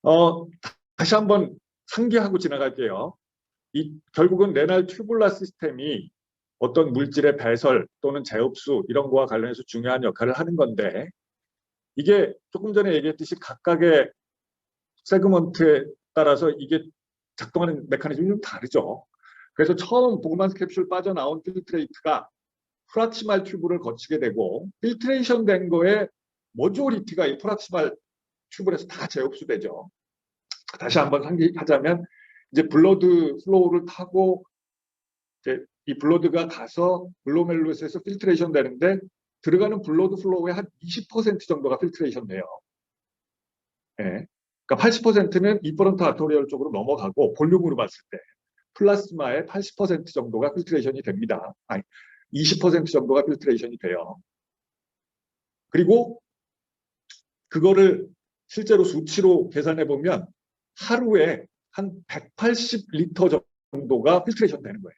어, 다시 한번 상기하고 지나갈게요. 결국은 레날 튜뷸라 시스템이 어떤 물질의 배설 또는 재흡수 이런 거와 관련해서 중요한 역할을 하는 건데, 이게 조금 전에 얘기했듯이 각각의 세그먼트에 따라서 이게 작동하는 메커니즘이 좀 다르죠. 그래서 처음 보그만스 캡슐 빠져나온 필트레이트가 프락시말 튜브를 거치게 되고, 필트레이션 된 거에 모조리티가 이 프락시말 튜브에서 다 재흡수되죠. 다시 한번 상기하자면, 이제 블러드 플로우를 타고 이제 이 블러드가 가서 글로멜룰에서 필트레이션 되는데, 들어가는 블러드 플로우의 한 20% 정도가 필트레이션 돼요. 예. 그러니까 80%는 이퍼런트 아토리얼 쪽으로 넘어가고, 볼륨으로 봤을 때 플라스마의 80% 정도가 필트레이션이 됩니다. 아니, 20% 정도가 필트레이션이 돼요. 그리고 그거를 실제로 수치로 계산해 보면 하루에 한 180리터 정도가 필트레이션 되는 거예요.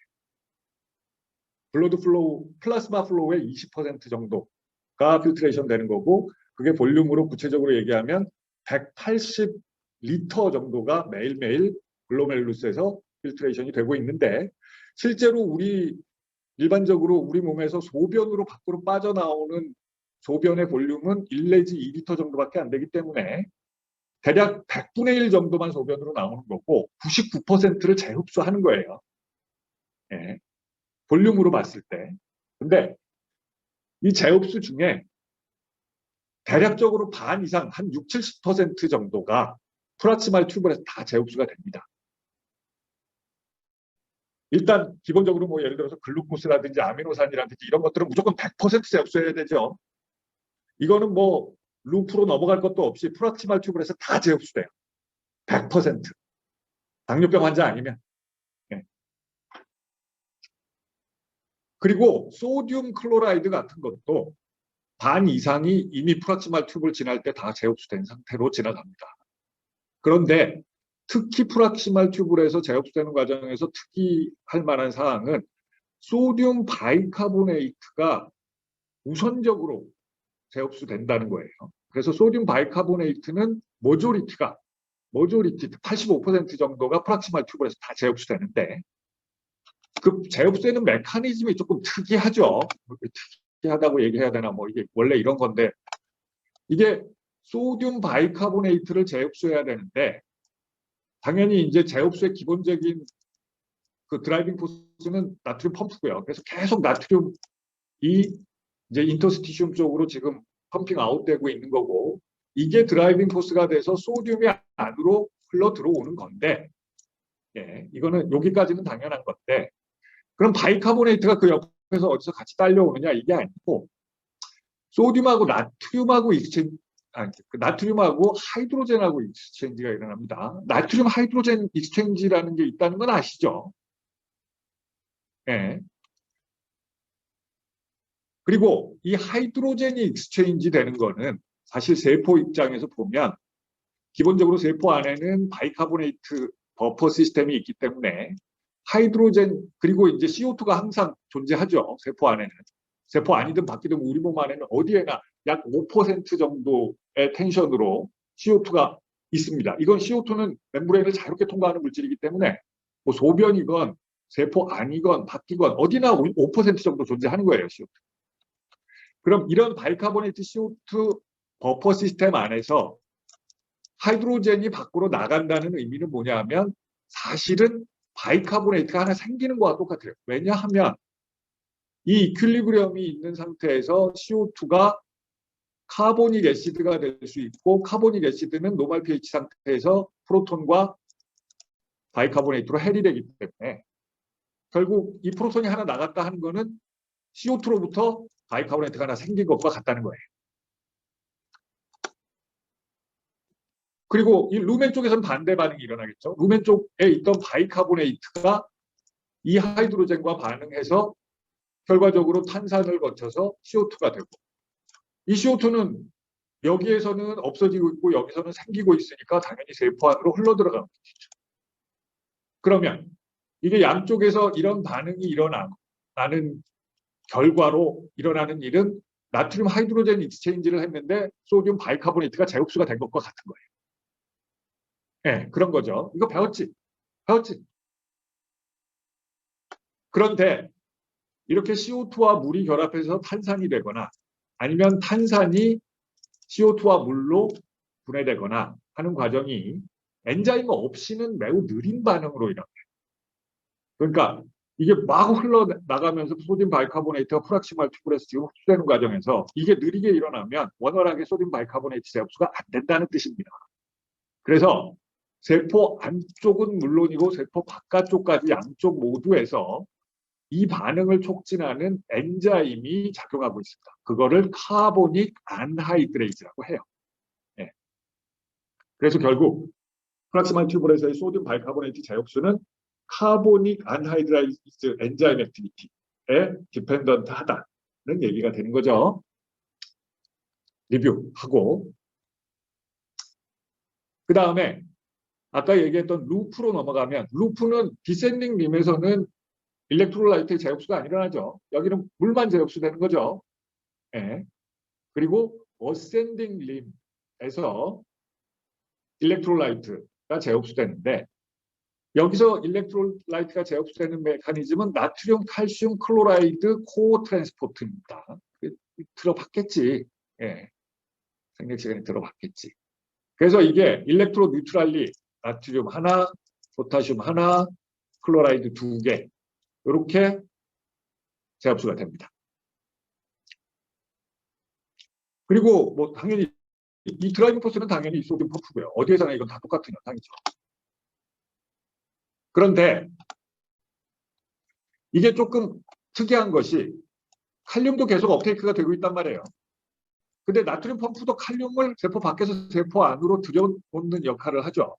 블러드 플로우, 플라스마 플로우의 20% 정도가 필트레이션 되는 거고, 그게 볼륨으로 구체적으로 얘기하면 180리터 정도가 매일매일 글로멜룰루스에서 필트레이션이 되고 있는데, 실제로 일반적으로 우리 몸에서 소변으로 밖으로 빠져나오는 소변의 볼륨은 1 내지 2리터 정도밖에 안 되기 때문에 대략 100분의 1 정도만 소변으로 나오는 거고, 99%를 재흡수하는 거예요. 예. 볼륨으로 봤을 때. 근데 이 재흡수 중에 대략적으로 반 이상, 한 6, 70% 정도가 프락시말 튜브에서 다 재흡수가 됩니다. 일단 기본적으로 뭐 예를 들어서 글루코스라든지 아미노산이라든지 이런 것들은 무조건 100% 재흡수해야 되죠. 이거는 뭐 루프로 넘어갈 것도 없이 프락시말 튜브에서 다 재흡수돼요. 100%. 당뇨병 환자 아니면. 네. 그리고 소듐 클로라이드 같은 것도 반 이상이 이미 프락시말 튜브를 지날 때 다 재흡수된 상태로 지나갑니다. 그런데 특히 프락시말 튜브에서 재흡수되는 과정에서 특이할 만한 사항은 소듐 바이카보네이트가 우선적으로 재흡수된다는 거예요. 그래서 소듐 바이카보네이트는 모조리티 85% 정도가 프락시말 튜브에서 다 재흡수되는데, 그 재흡수되는 메커니즘이 조금 특이하죠. 특이하다고 얘기해야 되나, 뭐 이게 원래 이런 건데, 이게 소듐 바이카보네이트를 재흡수해야 되는데, 당연히 이제 재흡수의 기본적인 그 드라이빙 포스는 나트륨 펌프고요. 그래서 계속 나트륨이 이제 인터스티슘 쪽으로 지금 펌핑 아웃되고 있는 거고, 이게 드라이빙 포스가 돼서 소듐이 안으로 흘러 들어오는 건데, 예, 이거는 여기까지는 당연한 건데, 그럼 바이카보네이트가 그 옆에서 어디서 같이 딸려오느냐, 이게 아니고, 소듐하고 나트륨하고 나트륨하고 하이드로젠하고 익스체인지가 일어납니다. 나트륨 하이드로젠 익스체인지라는 게 있다는 건 아시죠? 예. 그리고 이 하이드로젠이 익스체인지 되는 거는 사실 세포 입장에서 보면, 기본적으로 세포 안에는 바이카보네이트 버퍼 시스템이 있기 때문에 하이드로젠, 그리고 이제 CO2가 항상 존재하죠. 세포 안에는. 세포 아니든 밖이든 우리 몸 안에는 어디에나 약 5% 정도의 텐션으로 CO2가 있습니다. 이건 CO2는 멤브레인을 자유롭게 통과하는 물질이기 때문에 뭐 소변이건 세포 아니건 밖이건 어디나 5% 정도 존재하는 거예요, CO2. 그럼 이런 바이카보네이트 CO2 버퍼 시스템 안에서 하이드로젠이 밖으로 나간다는 의미는 뭐냐 하면, 사실은 바이카보네이트가 하나 생기는 거와 똑같아요. 왜냐하면 이 이퀄리브리엄이 있는 상태에서 CO2가 카보닉 애시드가 될 수 있고, 카보닉 애시드는 노멀 pH 상태에서 프로톤과 바이카보네이트로 해리되기 때문에 결국 이 프로톤이 하나 나갔다 하는 거는 CO2로부터 바이카보네이트가 하나 생긴 것과 같다는 거예요. 그리고 이 루멘 쪽에서는 반대 반응이 일어나겠죠. 루멘 쪽에 있던 바이카보네이트가 이 하이드로젠과 반응해서 결과적으로 탄산을 거쳐서 CO2가 되고, 이 CO2는 여기에서는 없어지고 있고 여기서는 생기고 있으니까 당연히 세포 안으로 흘러들어가는 것이죠. 그러면 이게 양쪽에서 이런 반응이 일어나는 결과로 일어나는 일은 나트륨 하이드로젠 익스체인지를 했는데 소듐 바이카보네이트가 재흡수가 된 것과 같은 거예요. 예, 그런 거죠. 이거 배웠지? 배웠지? 그런데 이렇게 CO2와 물이 결합해서 탄산이 되거나 아니면 탄산이 CO2와 물로 분해되거나 하는 과정이 엔자임 없이는 매우 느린 반응으로 일어나요. 그러니까 이게 마구 흘러나가면서 소듐 바이카보네이트가 프락시말 튜브에서 지금 흡수되는 과정에서 이게 느리게 일어나면 원활하게 소듐 바이카보네이트 재흡수가 안 된다는 뜻입니다. 그래서 세포 안쪽은 물론이고 세포 바깥쪽까지 양쪽 모두에서 이 반응을 촉진하는 엔자임이 작용하고 있습니다. 그거를 카보닉 안하이드레이즈라고 해요. 네. 그래서 결국 프락시말 튜브에서의 소듐 바이카보네이트 재흡수는 카보닉 안하이드레이즈 엔자임 액티비티에 디펜던트 하다는 얘기가 되는 거죠. 리뷰하고 그 다음에 아까 얘기했던 루프로 넘어가면 루프는 디센딩 림에서는 일렉트로라이트의 재흡수가 안 일어나죠. 여기는 물만 재흡수되는 거죠. 예. 그리고 어센딩 림에서 일렉트로라이트가 재흡수되는데 여기서 일렉트로라이트가 재흡수되는 메커니즘은 나트륨, 칼슘, 클로라이드, 코 트랜스포트입니다. 들어봤겠지. 예. 생략 시간에 들어봤겠지. 그래서 이게 일렉트로 뉴트랄리 나트륨 하나, 포타슘 하나, 클로라이드 2개 이렇게 재흡수가 됩니다. 그리고 뭐 당연히 이 드라이빙 포스는 당연히 소듐 펌프고요. 어디에서나 이건 다 똑같은 현상이죠. 그런데 이게 조금 특이한 것이 칼륨도 계속 업테이크가 되고 있단 말이에요. 근데 나트륨 펌프도 칼륨을 세포 밖에서 세포 안으로 들여놓는 역할을 하죠.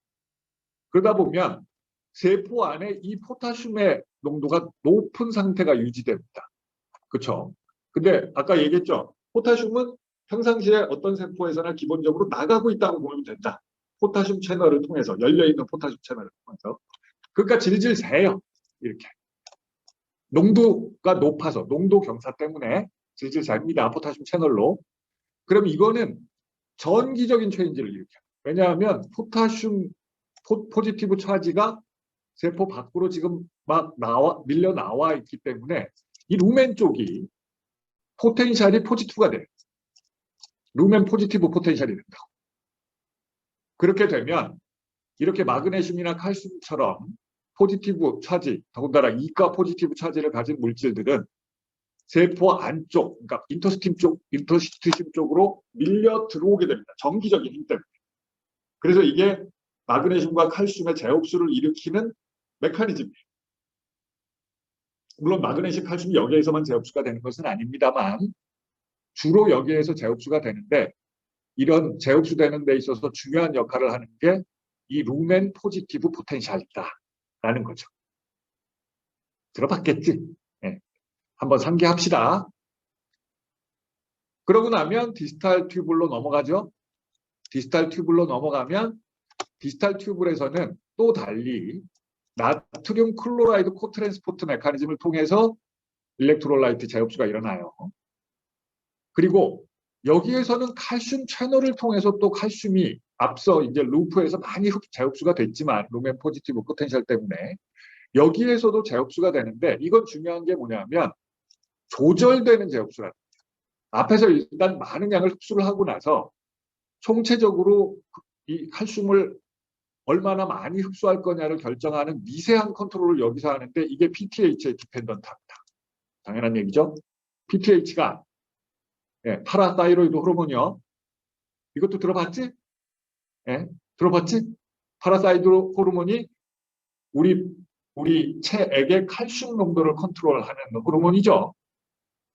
그러다 보면 세포 안에 이 포타슘의 농도가 높은 상태가 유지됩니다. 그렇죠? 근데 아까 얘기했죠. 포타슘은 평상시에 어떤 세포에서나 기본적으로 나가고 있다고 보면 된다. 포타슘 채널을 통해서, 열려있는 포타슘 채널을 통해서. 그러니까 질질 새요. 이렇게. 농도가 높아서, 농도 경사 때문에 질질 셉니다. 포타슘 채널로. 그럼 이거는 전기적인 체인지를 일으켜요. 왜냐하면 포타슘 포지티브 차지가 세포 밖으로 지금 막 밀려 나와 있기 때문에 이 루멘 쪽이 포텐셜이 포지티브가 돼요. 루멘 포지티브 포텐셜이 된다고. 그렇게 되면 이렇게 마그네슘이나 칼슘처럼 포지티브 차지, 더군다나 이가 포지티브 차지를 가진 물질들은 세포 안쪽, 그러니까 인터스티심 쪽으로 밀려 들어오게 됩니다. 전기적인 힘 때문에. 그래서 이게 마그네슘과 칼슘의 재흡수를 일으키는 메커니즘이에요. 물론 마그네슘, 칼슘이 여기에서만 재흡수가 되는 것은 아닙니다만 주로 여기에서 재흡수가 되는데 이런 재흡수되는 데 있어서 중요한 역할을 하는 게 이 루멘 포지티브 포텐셜이다라는 거죠. 들어봤겠지? 네. 한번 상기합시다. 그러고 나면 디스탈 튜블로 넘어가죠. 디스탈 튜블로 넘어가면 디스탈 튜블에서는 또 달리 나트륨 클로라이드 코트랜스포트 메커니즘을 통해서 일렉트로라이트 재흡수가 일어나요. 그리고 여기에서는 칼슘 채널을 통해서 또 칼슘이 앞서 이제 루프에서 많이 재흡수가 됐지만 루멘 포지티브 포텐셜 때문에 여기에서도 재흡수가 되는데 이건 중요한 게 뭐냐면 조절되는 재흡수라는 거예요. 앞에서 일단 많은 양을 흡수를 하고 나서 총체적으로 이 칼슘을 얼마나 많이 흡수할 거냐를 결정하는 미세한 컨트롤을 여기서 하는데 이게 PTH에 디펜던트합니다. 당연한 얘기죠. PTH가 파라사이로이드 호르몬이요. 이것도 들어봤지? 들어봤지? 파라사이드 호르몬이 우리 체액의 칼슘 농도를 컨트롤하는 호르몬이죠.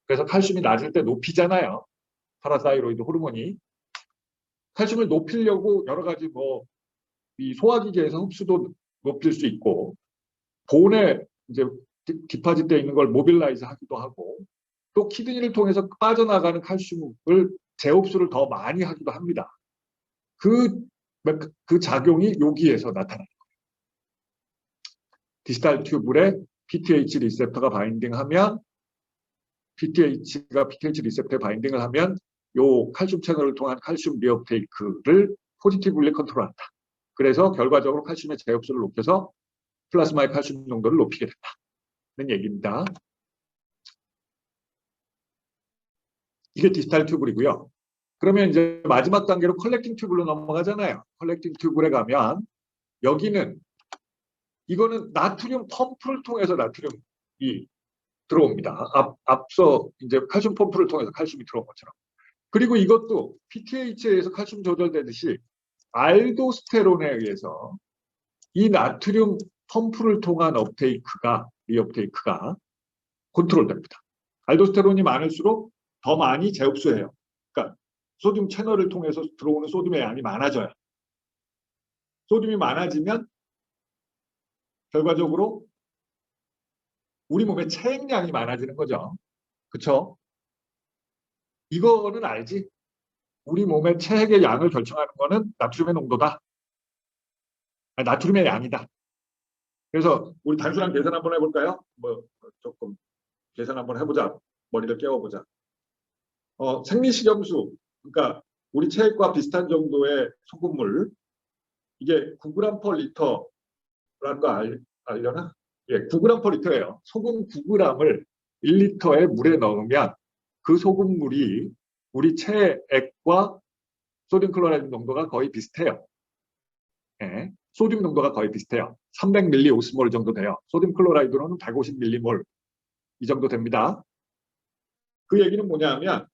그래서 칼슘이 낮을 때 높이잖아요. 파라사이로이드 호르몬이. 칼슘을 높이려고 여러 가지 이 소화기계에서 흡수도 높일 수 있고 본에 이제 디파짓되어 있는 걸 모빌라이즈 하기도 하고 또 키드니를 통해서 빠져나가는 칼슘을 재흡수를 더 많이 하기도 합니다. 그 작용이 여기에서 나타나는 거예요. 디지털 튜블에 PTH 리셉터가 바인딩하면 PTH가 PTH 리셉터에 바인딩을 하면 요 칼슘 채널을 통한 칼슘 리업테이크를 포지티브리 컨트롤한다. 그래서 결과적으로 칼슘의 제흡수를 높여서 플라스마의 칼슘 농도를 높이게 된다는 얘기입니다. 이게 디스탈 튜블이고요. 그러면 이제 마지막 단계로 컬렉팅 튜블로 넘어가잖아요. 컬렉팅 튜블에 가면 여기는 이거는 나트륨 펌프를 통해서 나트륨이 들어옵니다. 앞서 이제 칼슘 펌프를 통해서 칼슘이 들어온 것처럼. 그리고 이것도 PTH에 의해서 칼슘 조절되듯이 알도스테론에 의해서 이 나트륨 펌프를 통한 리업테이크가 컨트롤됩니다. 알도스테론이 많을수록 더 많이 재흡수해요. 그러니까 소듐 채널을 통해서 들어오는 소듐의 양이 많아져요. 소듐이 많아지면 결과적으로 우리 몸의 체액량이 많아지는 거죠. 그렇죠? 이거는 알지? 우리 몸의 체액의 양을 결정하는 거는 나트륨의 농도다. 아니, 나트륨의 양이다. 그래서 우리 단순한 계산 한번 해볼까요? 뭐 조금 계산 한번 해보자. 머리를 깨워보자. 생리식염수, 그러니까 우리 체액과 비슷한 정도의 소금물, 이게 9g per 리터라는 거 알려나? 예, 9g per 리터예요. 소금 9g을 1리터의 물에 넣으면 그 소금물이 우리 체액과 소듐 클로라이드 농도가 거의 비슷해요. 예, 소듐 농도가 거의 비슷해요. 300mAosmol 정도 돼요. 소듐 클로라이드로는 150mmol 이 정도 됩니다. 그 얘기는 뭐냐면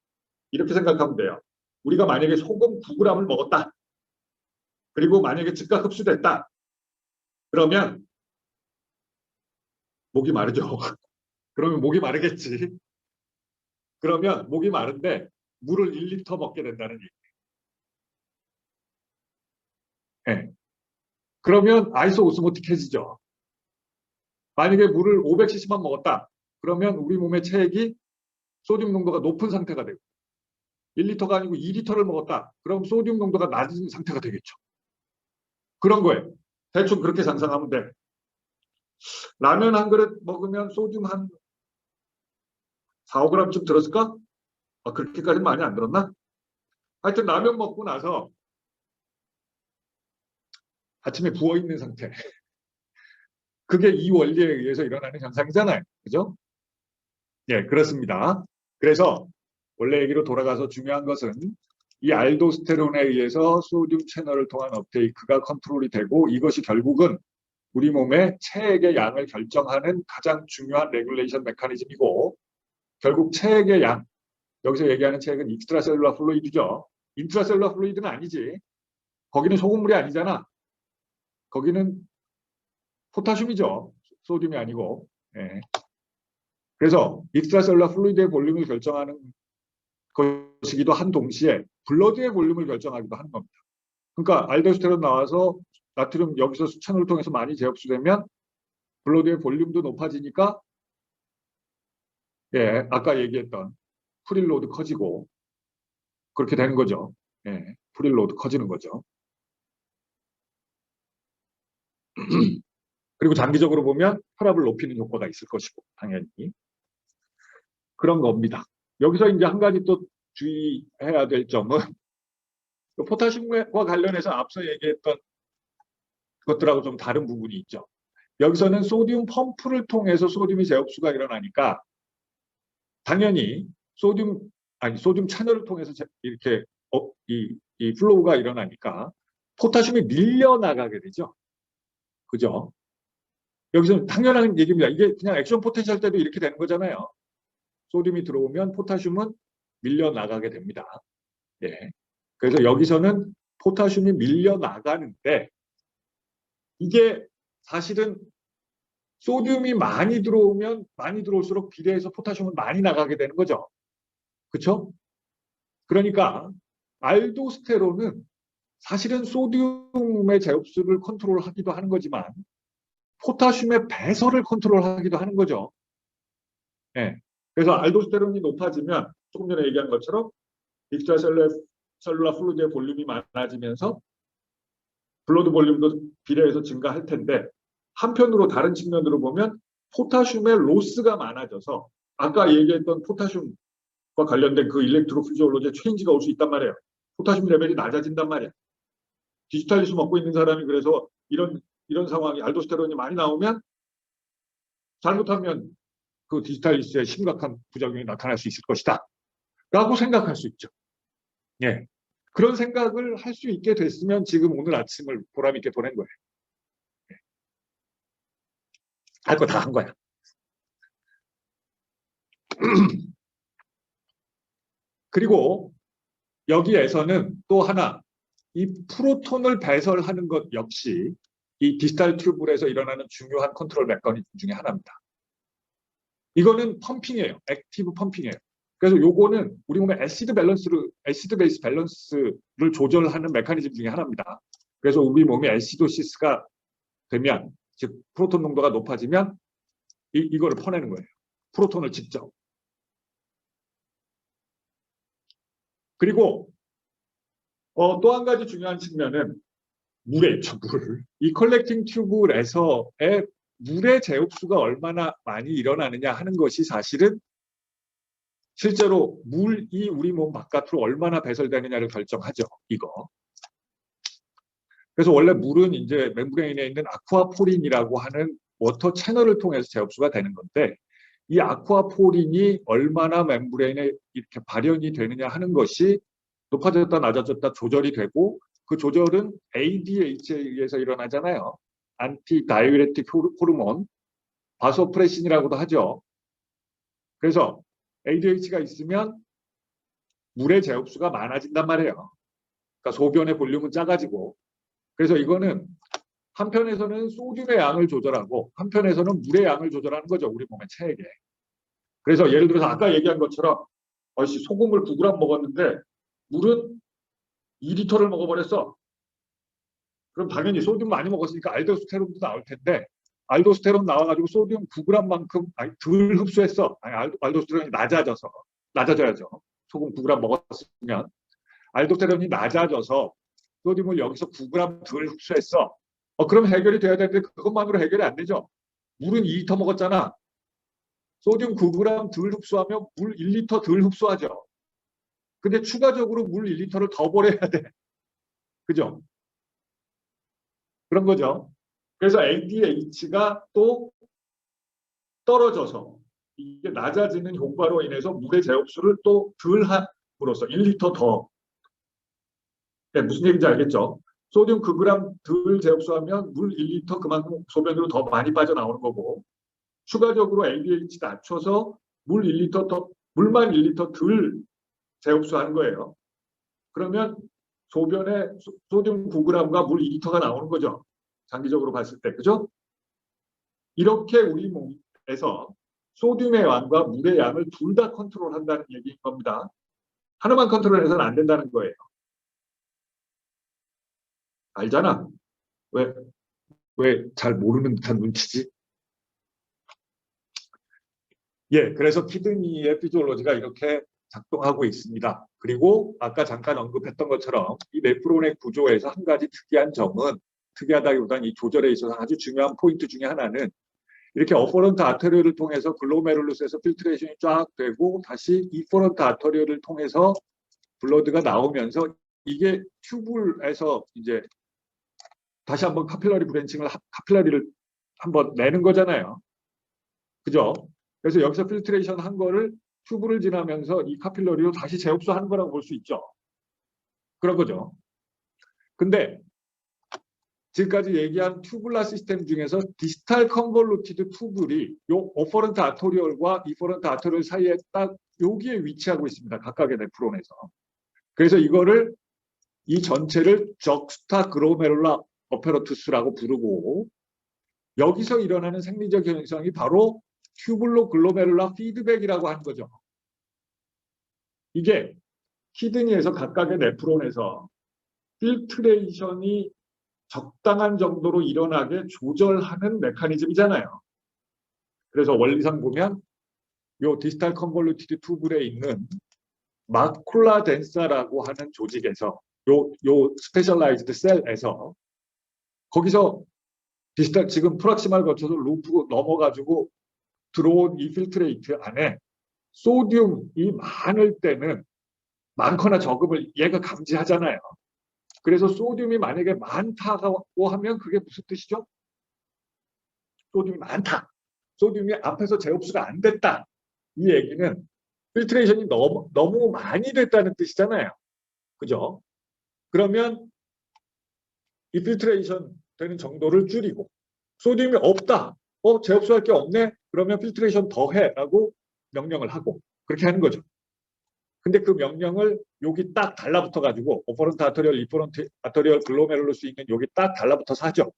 이렇게 생각하면 돼요. 우리가 만약에 소금 9g을 먹었다. 그리고 만약에 즉각 흡수됐다. 그러면 목이 마르죠. 그러면 목이 마르겠지. 그러면 목이 마른데 물을 1리터 먹게 된다는 얘기. 네. 그러면 아이소오스모틱해지죠. 만약에 물을 500cc만 먹었다. 그러면 우리 몸의 체액이 소듐 농도가 높은 상태가 되고 1리터가 아니고 2리터를 먹었다. 그럼 소듐 농도가 낮은 상태가 되겠죠. 그런 거예요. 대충 그렇게 상상하면 돼. 라면 한 그릇 먹으면 소듐 한 4, 5g쯤 들었을까? 그렇게까지는 많이 안 들었나? 하여튼 라면 먹고 나서 아침에 부어있는 상태. 그게 이 원리에 의해서 일어나는 현상이잖아요. 그죠? 예, 그렇습니다. 그래서 원래 얘기로 돌아가서 중요한 것은 이 알도스테론에 의해서 소듐 채널을 통한 업테이크가 컨트롤이 되고 이것이 결국은 우리 몸의 체액의 양을 결정하는 가장 중요한 레귤레이션 메커니즘이고 결국 체액의 양, 여기서 얘기하는 체액은 익스트라셀룰라 플루이드죠. 인트라셀룰라 플루이드는 아니지. 거기는 소금물이 아니잖아. 거기는 포타슘이죠. 소듐이 아니고. 예. 그래서 익스트라셀룰라 플루이드의 볼륨을 결정하는 것이기도 한 동시에 블러드의 볼륨을 결정하기도 하는 겁니다. 그러니까 알도스테론 나와서 나트륨 여기서 수천을 통해서 많이 재흡수되면 블러드의 볼륨도 높아지니까 예, 아까 얘기했던 프릴로드 커지고 그렇게 되는 거죠. 예, 프릴로드 커지는 거죠. 그리고 장기적으로 보면 혈압을 높이는 효과가 있을 것이고 당연히 그런 겁니다. 여기서 이제 한 가지 또 주의해야 될 점은 포타슘과 관련해서 앞서 얘기했던 것들하고 좀 다른 부분이 있죠. 여기서는 소듐 펌프를 통해서 소듐이 재흡수가 일어나니까 당연히 소듐 채널을 통해서 이렇게 이 플로우가 일어나니까 포타슘이 밀려나가게 되죠. 그죠? 여기서 당연한 얘기입니다. 이게 그냥 액션 포텐셜 때도 이렇게 되는 거잖아요. 소듐이 들어오면 포타슘은 밀려나가게 됩니다. 예. 그래서 여기서는 포타슘이 밀려나가는데 이게 사실은 소듐이 많이 들어오면 많이 들어올수록 비례해서 포타슘은 많이 나가게 되는 거죠. 그렇죠? 그러니까 알도스테론은 사실은 소듐의 재흡수를 컨트롤하기도 하는 거지만 포타슘의 배설을 컨트롤하기도 하는 거죠. 네. 그래서 알도스테론이 높아지면 조금 전에 얘기한 것처럼 익스트라셀룰라 플루이드의 볼륨이 많아지면서 블러드 볼륨도 비례해서 증가할 텐데 한편으로 다른 측면으로 보면 포타슘의 로스가 많아져서 아까 얘기했던 포타슘과 관련된 그 일렉트로피지올로지의 체인지가 올 수 있단 말이에요. 포타슘 레벨이 낮아진단 말이야. 디지탈리스 먹고 있는 사람이 그래서 이런 상황이 알도스테론이 많이 나오면 잘못하면 그 디지탈리스에 심각한 부작용이 나타날 수 있을 것이다 라고 생각할 수 있죠. 예. 그런 생각을 할 수 있게 됐으면 지금 오늘 아침을 보람 있게 보낸 거예요. 할 거 다 한 거야. 그리고 여기에서는 또 하나, 이 프로톤을 배설하는 것 역시 이 디지털 튜브에서 일어나는 중요한 컨트롤 메커니즘 중에 하나입니다. 이거는 펌핑이에요. 액티브 펌핑이에요. 그래서 요거는 우리 몸의 애시드 베이스 밸런스를 조절하는 메커니즘 중에 하나입니다. 그래서 우리 몸이 애시도시스가 되면, 즉 프로톤 농도가 높아지면 이거를 퍼내는 거예요. 프로톤을 직접. 그리고 또 한 가지 중요한 측면은 물에 있죠, 물. 이 컬렉팅 튜브에서의 물의 제흡수가 얼마나 많이 일어나느냐 하는 것이 사실은 실제로 물이 우리 몸 바깥으로 얼마나 배설되느냐를 결정하죠, 이거. 그래서 원래 물은 이제 멤브레인에 있는 아쿠아포린이라고 하는 워터 채널을 통해서 제흡수가 되는 건데, 이 아쿠아포린이 얼마나 멤브레인에 이렇게 발현이 되느냐 하는 것이 높아졌다 낮아졌다 조절이 되고, 그 조절은 ADH에 의해서 일어나잖아요. 안티 다이우레틱 호르몬, 바소프레신이라고도 하죠. 그래서 ADH가 있으면 물의 제흡수가 많아진단 말이에요. 그러니까 소변의 볼륨은 작아지고, 그래서 이거는 한편에서는 소듐의 양을 조절하고 한편에서는 물의 양을 조절하는 거죠, 우리 몸의 체액에. 그래서 예를 들어서 아까 얘기한 것처럼 소금을 9g 먹었는데 물은 2리터를 먹어버렸어. 그럼 당연히 소듐 많이 먹었으니까 알도스테론도 나올 텐데, 알도스테론 나와가지고 소듐 9g만큼 덜 흡수했어. 알도스테론이 낮아져야죠. 소금 9g 먹었으면 알도스테론이 낮아져서 소듐을 여기서 9g 덜 흡수했어. 그럼 해결이 돼야 되는데 그것만으로 해결이 안 되죠. 물은 2리터 먹었잖아. 소듐 9g 덜 흡수하면 물 1리터 덜 흡수하죠. 근데 추가적으로 물 1리터를 더 버려야 돼. 그죠? 그런 거죠. 그래서 ADH가 또 떨어져서 이게 낮아지는 효과로 인해서 물의 제흡수를 또 덜 함으로써 1리터 더. 네, 무슨 얘기인지 알겠죠? 소듐 9g 덜 제흡수하면 물 1리터 그만큼 소변으로 더 많이 빠져나오는 거고, 추가적으로 ADH 낮춰서 물만 1리터 덜 제흡수하는 거예요. 그러면 소변에 소듐 9g과 물 2리터가 나오는 거죠. 장기적으로 봤을 때. 그죠? 이렇게 우리 몸에서 소듐의 양과 물의 양을 둘 다 컨트롤한다는 얘기인 겁니다. 하나만 컨트롤해서는 안 된다는 거예요. 알잖아. 왜 잘 모르는 듯한 눈치지? 예, 그래서 키드니의 피지올로지가 이렇게 작동하고 있습니다. 그리고 아까 잠깐 언급했던 것처럼 이 네프론의 구조에서 한 가지 특이한 점은, 특이하다기보다는 이 조절에 있어서 아주 중요한 포인트 중에 하나는, 이렇게 어퍼런트 아테리오를 통해서 글로메룰루스에서 필트레이션이 쫙 되고 다시 이퍼런트 아테리오를 통해서 블러드가 나오면서 이게 튜브에서 이제 다시 한번 카필러리를 한번 내는 거잖아요. 그죠? 그래서 여기서 필트레이션 한 거를 튜브를 지나면서 이 카필러리로 다시 재흡수하는 거라고 볼 수 있죠. 그런 거죠. 근데 지금까지 얘기한 튜블라 시스템 중에서 디스탈 컨볼루티드 튜블이 요 오퍼런트 아토리얼과 이퍼런트 아토리얼 사이에 딱 여기에 위치하고 있습니다. 각각의 네프론에서. 그래서 이 전체를 적스타 그로메룰라 어페러투스라고 부르고, 여기서 일어나는 생리적 현상이 바로 튜블로 글로메룰라 피드백이라고 하는 거죠. 이게 키드니에서 각각의 네프론에서 필트레이션이 적당한 정도로 일어나게 조절하는 메커니즘이잖아요. 그래서 원리상 보면 요 디스탈 컨볼루티드 튜블에 있는 마쿨라 덴사라고 하는 조직에서 요 스페셜라이즈드 셀에서, 거기서 디스탈 지금 프락시말 거쳐서 루프 넘어가지고 들어온 이 필트레이트 안에 소듐이 많을 때는 많거나 적음을 얘가 감지하잖아요. 그래서 소듐이 만약에 많다고 하면 그게 무슨 뜻이죠? 소듐이 많다. 소듐이 앞에서 재흡수가 안 됐다. 이 얘기는 필트레이션이 너무 많이 됐다는 뜻이잖아요. 그죠? 그러면 이 필트레이션 되는 정도를 줄이고 소듐이 없다. 재흡수할 게 없네. 그러면 필트레이션 더 해라고 명령을 하고 그렇게 하는 거죠. 근데 그 명령을 여기 딱 달라붙어 가지고 오퍼런트 아터리얼, 이퍼런트 아터리얼 글로메룰러스 있는 여기 딱 달라붙어서 하죠.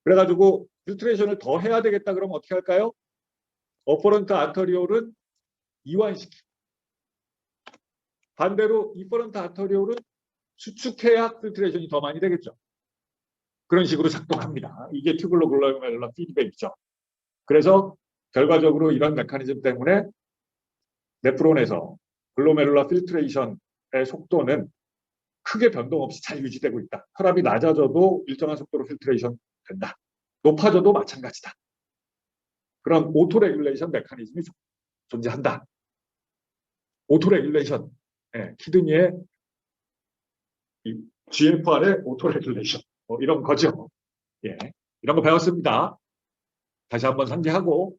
그래가지고 필트레이션을 더 해야 되겠다 그러면 어떻게 할까요? 어퍼런트 아터리얼은 이완시키고 반대로 이퍼런트 아터리얼은 수축해야 필트레이션이 더 많이 되겠죠. 그런 식으로 작동합니다. 이게 튜블러 글로메룰러 피드백이죠. 그래서 결과적으로 이런 메커니즘 때문에 네프론에서 글로메룰러 필트레이션의 속도는 크게 변동 없이 잘 유지되고 있다. 혈압이 낮아져도 일정한 속도로 필트레이션 된다. 높아져도 마찬가지다. 그런 오토 레귤레이션 메커니즘이 존재한다. 오토 레귤레이션, 키드니의 GFR의 오토 레귤레이션 이런 거죠. 예, 이런 거 배웠습니다. 다시 한번 상기하고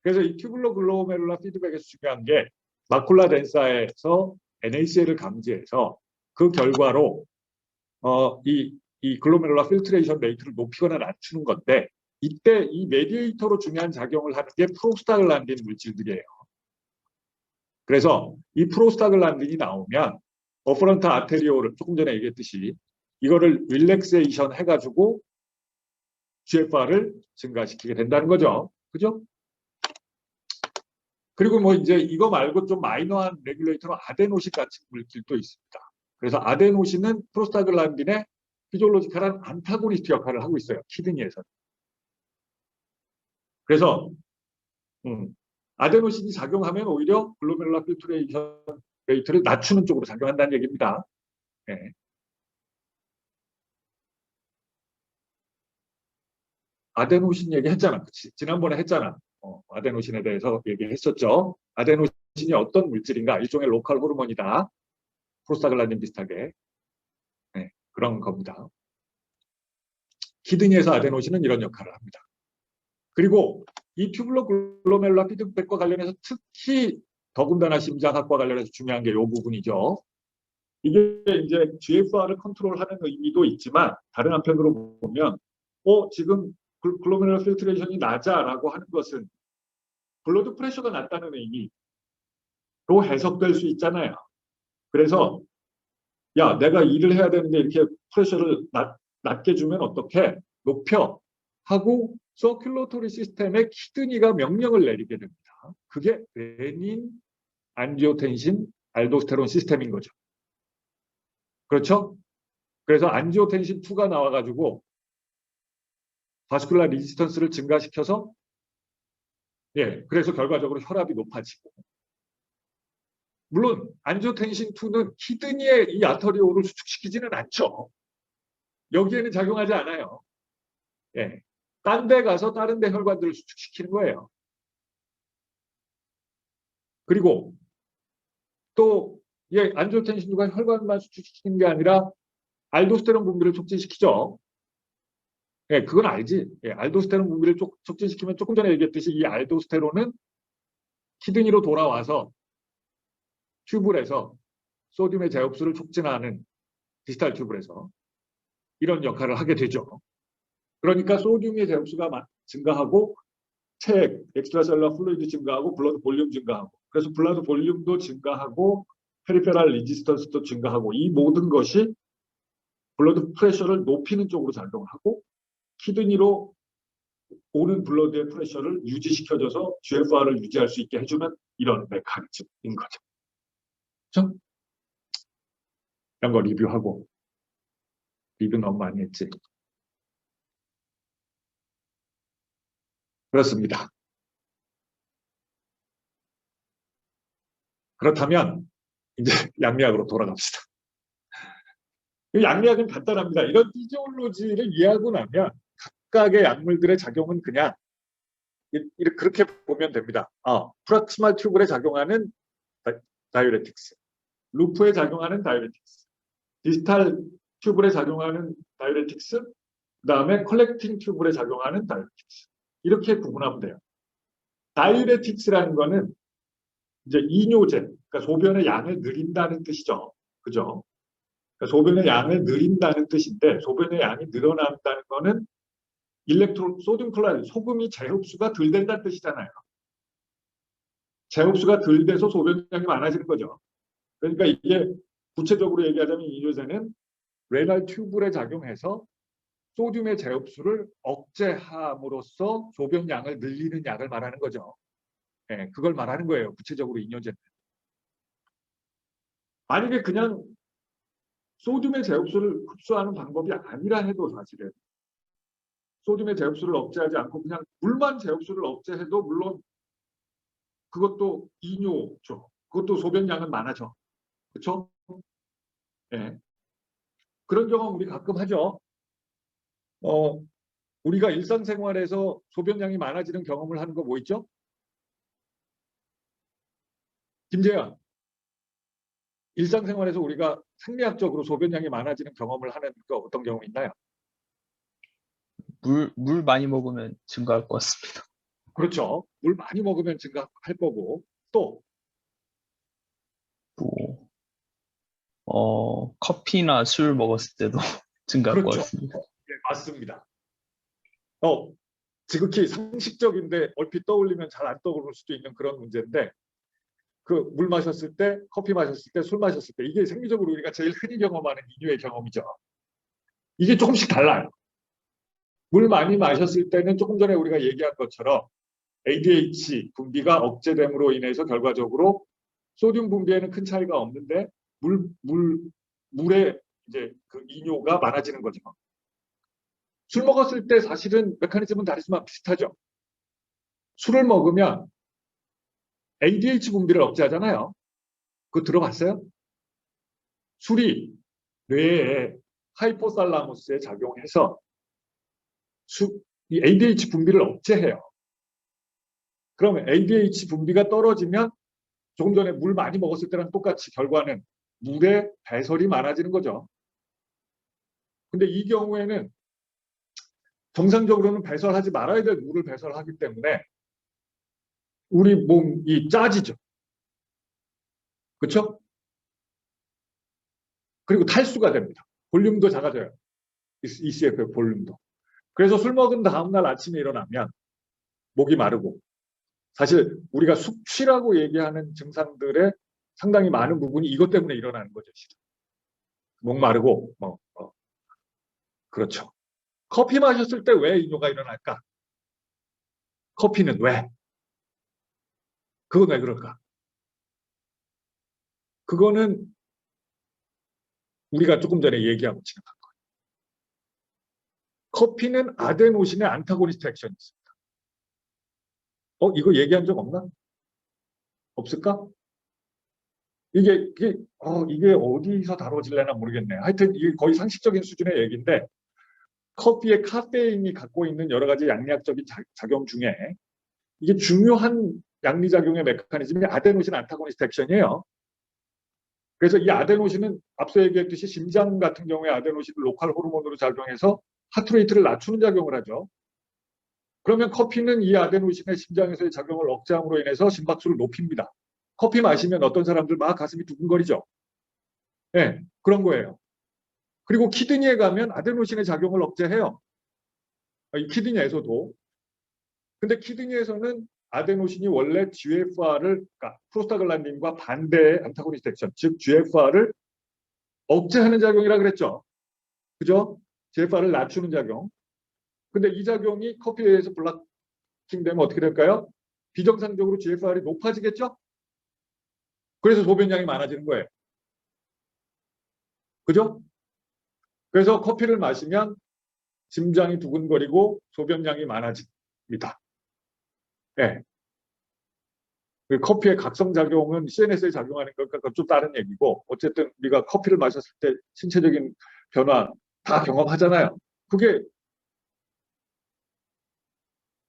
그래서 이 튜블러 글로메룰라 피드백에서 중요한 게 마쿨라 덴사에서 NaCl을 감지해서 그 결과로 이 글로메룰라 필트레이션 레이트를 높이거나 낮추는 건데 이때 이 메디에이터로 중요한 작용을 하는 게 프로스타글란딘 물질들이에요. 그래서 이 프로스타글란딘이 나오면 어퍼런트 아테리올을 조금 전에 얘기했듯이 이거를 릴렉세이션 해가지고 GFR을 증가시키게 된다는 거죠. 그죠? 그리고 뭐 이제 이거 말고 좀 마이너한 레귤레이터로 아데노신 같은 물질도 있습니다. 그래서 아데노신은 프로스타글란딘의 피지올로지컬한 안타고니스트 역할을 하고 있어요. 키드니에서는. 그래서 아데노신이 작용하면 오히려 글로메룰라 필트레이션 레이트를 낮추는 쪽으로 작용한다는 얘기입니다. 네. 아데노신 얘기했잖아. 그치? 지난번에 했잖아. 아데노신에 대해서 얘기했었죠. 아데노신이 어떤 물질인가? 일종의 로컬 호르몬이다. 프로스타글란딘 비슷하게. 네, 그런 겁니다. 키드니에서 아데노신은 이런 역할을 합니다. 그리고 이 튜블러 글로메룰라 피드백과 관련해서 특히 더군다나 심장학과 관련해서 중요한 게 이 부분이죠. 이게 이제 GFR을 컨트롤하는 의미도 있지만 다른 한편으로 보면 지금 글로메룰라 필트레이션이 낮아라고 하는 것은 블러드 프레셔가 낮다는 의미로 해석될 수 있잖아요. 그래서 야 내가 일을 해야 되는데 이렇게 프레셔를 낮게 주면 어떻게 높여 하고 서큘러토리 시스템에 키드니가 명령을 내리게 됩니다. 그게 레닌, 안지오텐신, 알도스테론 시스템인 거죠. 그렇죠? 그래서 안지오텐신 2가 나와가지고 바스큘라 리지스턴스를 증가시켜서 그래서 결과적으로 혈압이 높아지고 물론 안지오텐신 2는 키드니의 이 아터리올을 수축시키지는 않죠. 여기에는 작용하지 않아요. 딴 데 가서 다른 데 혈관들을 수축시키는 거예요. 그리고 또 안지오텐신 2가 혈관만 수축시키는 게 아니라 알도스테론 분비를 촉진시키죠. 그건 알지. 알도스테론 분비를 촉진시키면 조금 전에 얘기했듯이 이 알도스테론은 키드니로 돌아와서 튜블에서 소듐의 재흡수를 촉진하는 디스탈 튜블에서 이런 역할을 하게 되죠. 그러니까 소듐의 재흡수가 증가하고 체액, 엑스트라셀러 플루이드 증가하고 블러드 볼륨 증가하고 그래서 블러드 볼륨도 증가하고 페리페랄 리지스턴스도 증가하고 이 모든 것이 블러드 프레셔를 높이는 쪽으로 작용하고 키드니로 오는 블러드의 프레셔를 유지시켜줘서 GFR을 유지할 수 있게 해주면 이런 메커니즘인 거죠. 그렇죠? 이런 거 리뷰하고 리뷰 너무 많이 했지. 그렇습니다. 그렇다면 이제 양리학으로 돌아갑시다. 양리학은 간단합니다. 이런 피지올로지를 이해하고 나면 각각의 약물들의 작용은 그냥 그렇게 보면 됩니다. 프락시말 튜블에 작용하는 다이우레틱스, 루프에 작용하는 다이우레틱스, 디스탈 튜블에 작용하는 다이ure틱스, 그다음에 컬렉팅 튜블에 작용하는 다이ure틱스. 이렇게 구분하면 돼요. 다이ure틱스라는 거는 이제 이뇨제, 그러니까 소변의 양을 늘린다는 뜻이죠. 그죠? 그러니까 소변의 양을 늘린다는 뜻인데, 소변의 양이 늘어난다는 거는 소듐 클로라이드, 소금이 재흡수가 덜 된다는 뜻이잖아요. 재흡수가 덜 돼서 소변량이 많아지는 거죠. 그러니까 이게 구체적으로 얘기하자면 이뇨제는 레날 튜브에 작용해서 소듐의 재흡수를 억제함으로써 소변량을 늘리는 약을 말하는 거죠. 네, 그걸 말하는 거예요. 구체적으로 이뇨제는. 만약에 그냥 소듐의 재흡수를 흡수하는 방법이 아니라 해도 사실은 소듐의 재흡수를 억제하지 않고 그냥 물만 재흡수를 억제해도 물론 그것도 이뇨죠. 그것도 소변량은 많아져. 그렇죠? 네. 그런 경험 우리 가끔 하죠. 우리가 일상생활에서 소변량이 많아지는 경험을 하는 거 뭐 있죠? 김재현, 일상생활에서 우리가 생리학적으로 소변량이 많아지는 경험을 하는 거 어떤 경우 있나요? 물 많이 먹으면 증가할 것 같습니다. 그렇죠. 물 많이 먹으면 증가할 거고 또 커피나 술 먹었을 때도 증가할 것 그렇죠. 같습니다. 네, 맞습니다. 지극히 상식적인데 얼핏 떠올리면 잘 안 떠오를 수도 있는 그런 문제인데 그 물 마셨을 때, 커피 마셨을 때, 술 마셨을 때 이게 생리적으로 우리가 제일 흔히 경험하는 이뇨의 경험이죠. 이게 조금씩 달라요. 물 많이 마셨을 때는 조금 전에 우리가 얘기한 것처럼 ADH 분비가 억제됨으로 인해서 결과적으로 소듐 분비에는 큰 차이가 없는데 물에 이제 그 이뇨가 많아지는 거죠. 술 먹었을 때 사실은 메커니즘은 다르지만 비슷하죠. 술을 먹으면 ADH 분비를 억제하잖아요. 그거 들어봤어요? 술이 뇌에 하이포살라무스에 작용해서 이 ADH 분비를 억제해요. 그러면 ADH 분비가 떨어지면 조금 전에 물 많이 먹었을 때랑 똑같이 결과는 물의 배설이 많아지는 거죠. 근데 이 경우에는 정상적으로는 배설하지 말아야 될 물을 배설하기 때문에 우리 몸이 짜지죠. 그렇죠? 그리고 탈수가 됩니다. 볼륨도 작아져요. ECF의 볼륨도. 그래서 술 먹은 다음날 아침에 일어나면 목이 마르고 사실 우리가 숙취라고 얘기하는 증상들의 상당히 많은 부분이 이것 때문에 일어나는 거죠. 목 마르고 그렇죠. 커피 마셨을 때 왜 이뇨가 일어날까? 커피는 왜? 그건 왜 그럴까? 그거는 우리가 조금 전에 얘기하고 지나간 거예요. 커피는 아데노신의 안타고니스트 액션이 있습니다. 이거 얘기한 적 없나? 없을까? 이게 어디서 다뤄질래나 모르겠네. 하여튼 이게 거의 상식적인 수준의 얘기인데 커피의 카페인이 갖고 있는 여러 가지 양리학적인 작용 중에 이게 중요한 양리작용의 메커니즘이 아데노신 안타고니스트 액션이에요. 그래서 이 아데노신은 앞서 얘기했듯이 심장 같은 경우에 아데노신을 로컬 호르몬으로 작용해서 하트레이트를 낮추는 작용을 하죠. 그러면 커피는 이 아데노신의 심장에서의 작용을 억제함으로 인해서 심박수를 높입니다. 커피 마시면 어떤 사람들 막 가슴이 두근거리죠. 네, 그런 거예요. 그리고 키드니에 가면 아데노신의 작용을 억제해요. 이 키드니에서도. 근데 키드니에서는 아데노신이 원래 GFR을, 그러니까 프로스타글란딘과 반대의 안타고니스트 액션, 즉 GFR을 억제하는 작용이라 그랬죠. 그죠? GFR을 낮추는 작용. 근데 이 작용이 커피에 의해서 블락킹 되면 어떻게 될까요? 비정상적으로 GFR이 높아지겠죠? 그래서 소변량이 많아지는 거예요. 그죠? 그래서 커피를 마시면 심장이 두근거리고 소변량이 많아집니다. 네. 커피의 각성작용은 CNS에 작용하는 것과 좀 다른 얘기고 어쨌든 우리가 커피를 마셨을 때 신체적인 변화 다 경험하잖아요. 그게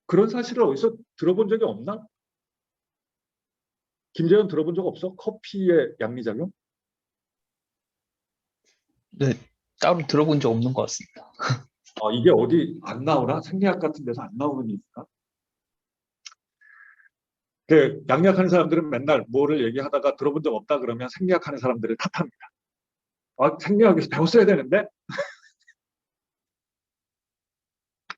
그런 사실을 어디서 들어본 적이 없나? 김재현 들어본 적 없어? 커피의 양리작용? 네, 따로 들어본 적 없는 것 같습니다. 이게 어디 안 나오나? 생리학 같은 데서 안 나오는 이유가? 그 양리학하는 사람들은 맨날 뭐를 얘기하다가 들어본 적 없다 그러면 생리학하는 사람들을 탓합니다. 생리학에서 배웠어야 되는데?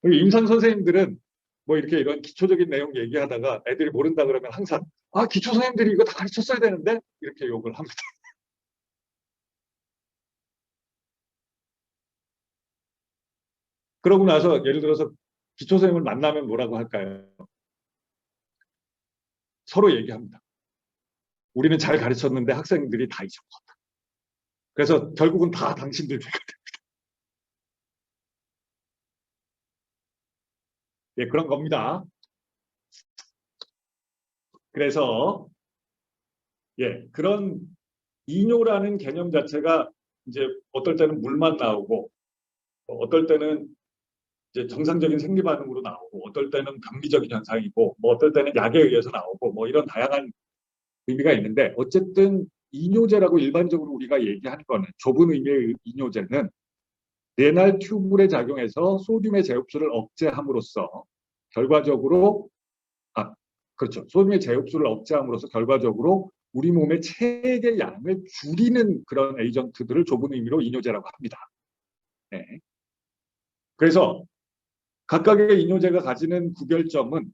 임상 선생님들은 뭐 이렇게 이런 기초적인 내용 얘기하다가 애들이 모른다 그러면 항상 기초 선생님들이 이거 다 가르쳤어야 되는데? 이렇게 욕을 합니다. 그러고 나서 예를 들어서 기초 선생님을 만나면 뭐라고 할까요? 서로 얘기합니다. 우리는 잘 가르쳤는데 학생들이 다 잊어먹었다. 그래서 결국은 다 당신들 죄가 돼. 예, 그런 겁니다. 그래서 그런 이뇨라는 개념 자체가 이제 어떨 때는 물만 나오고 어떨 때는 이제 정상적인 생리 반응으로 나오고 어떨 때는 감기적인 현상이고 뭐 어떨 때는 약에 의해서 나오고 뭐 이런 다양한 의미가 있는데 어쨌든 이뇨제라고 일반적으로 우리가 얘기하는 거는 좁은 의미의 이뇨제는 레날 튜블에 작용해서 소듐의 재흡수를 억제함으로써 결과적으로 그렇죠. 소듐의 재흡수를 억제함으로써 결과적으로 우리 몸의 체액의 양을 줄이는 그런 에이전트들을 좁은 의미로 이뇨제라고 합니다. 네. 그래서 각각의 이뇨제가 가지는 구별점은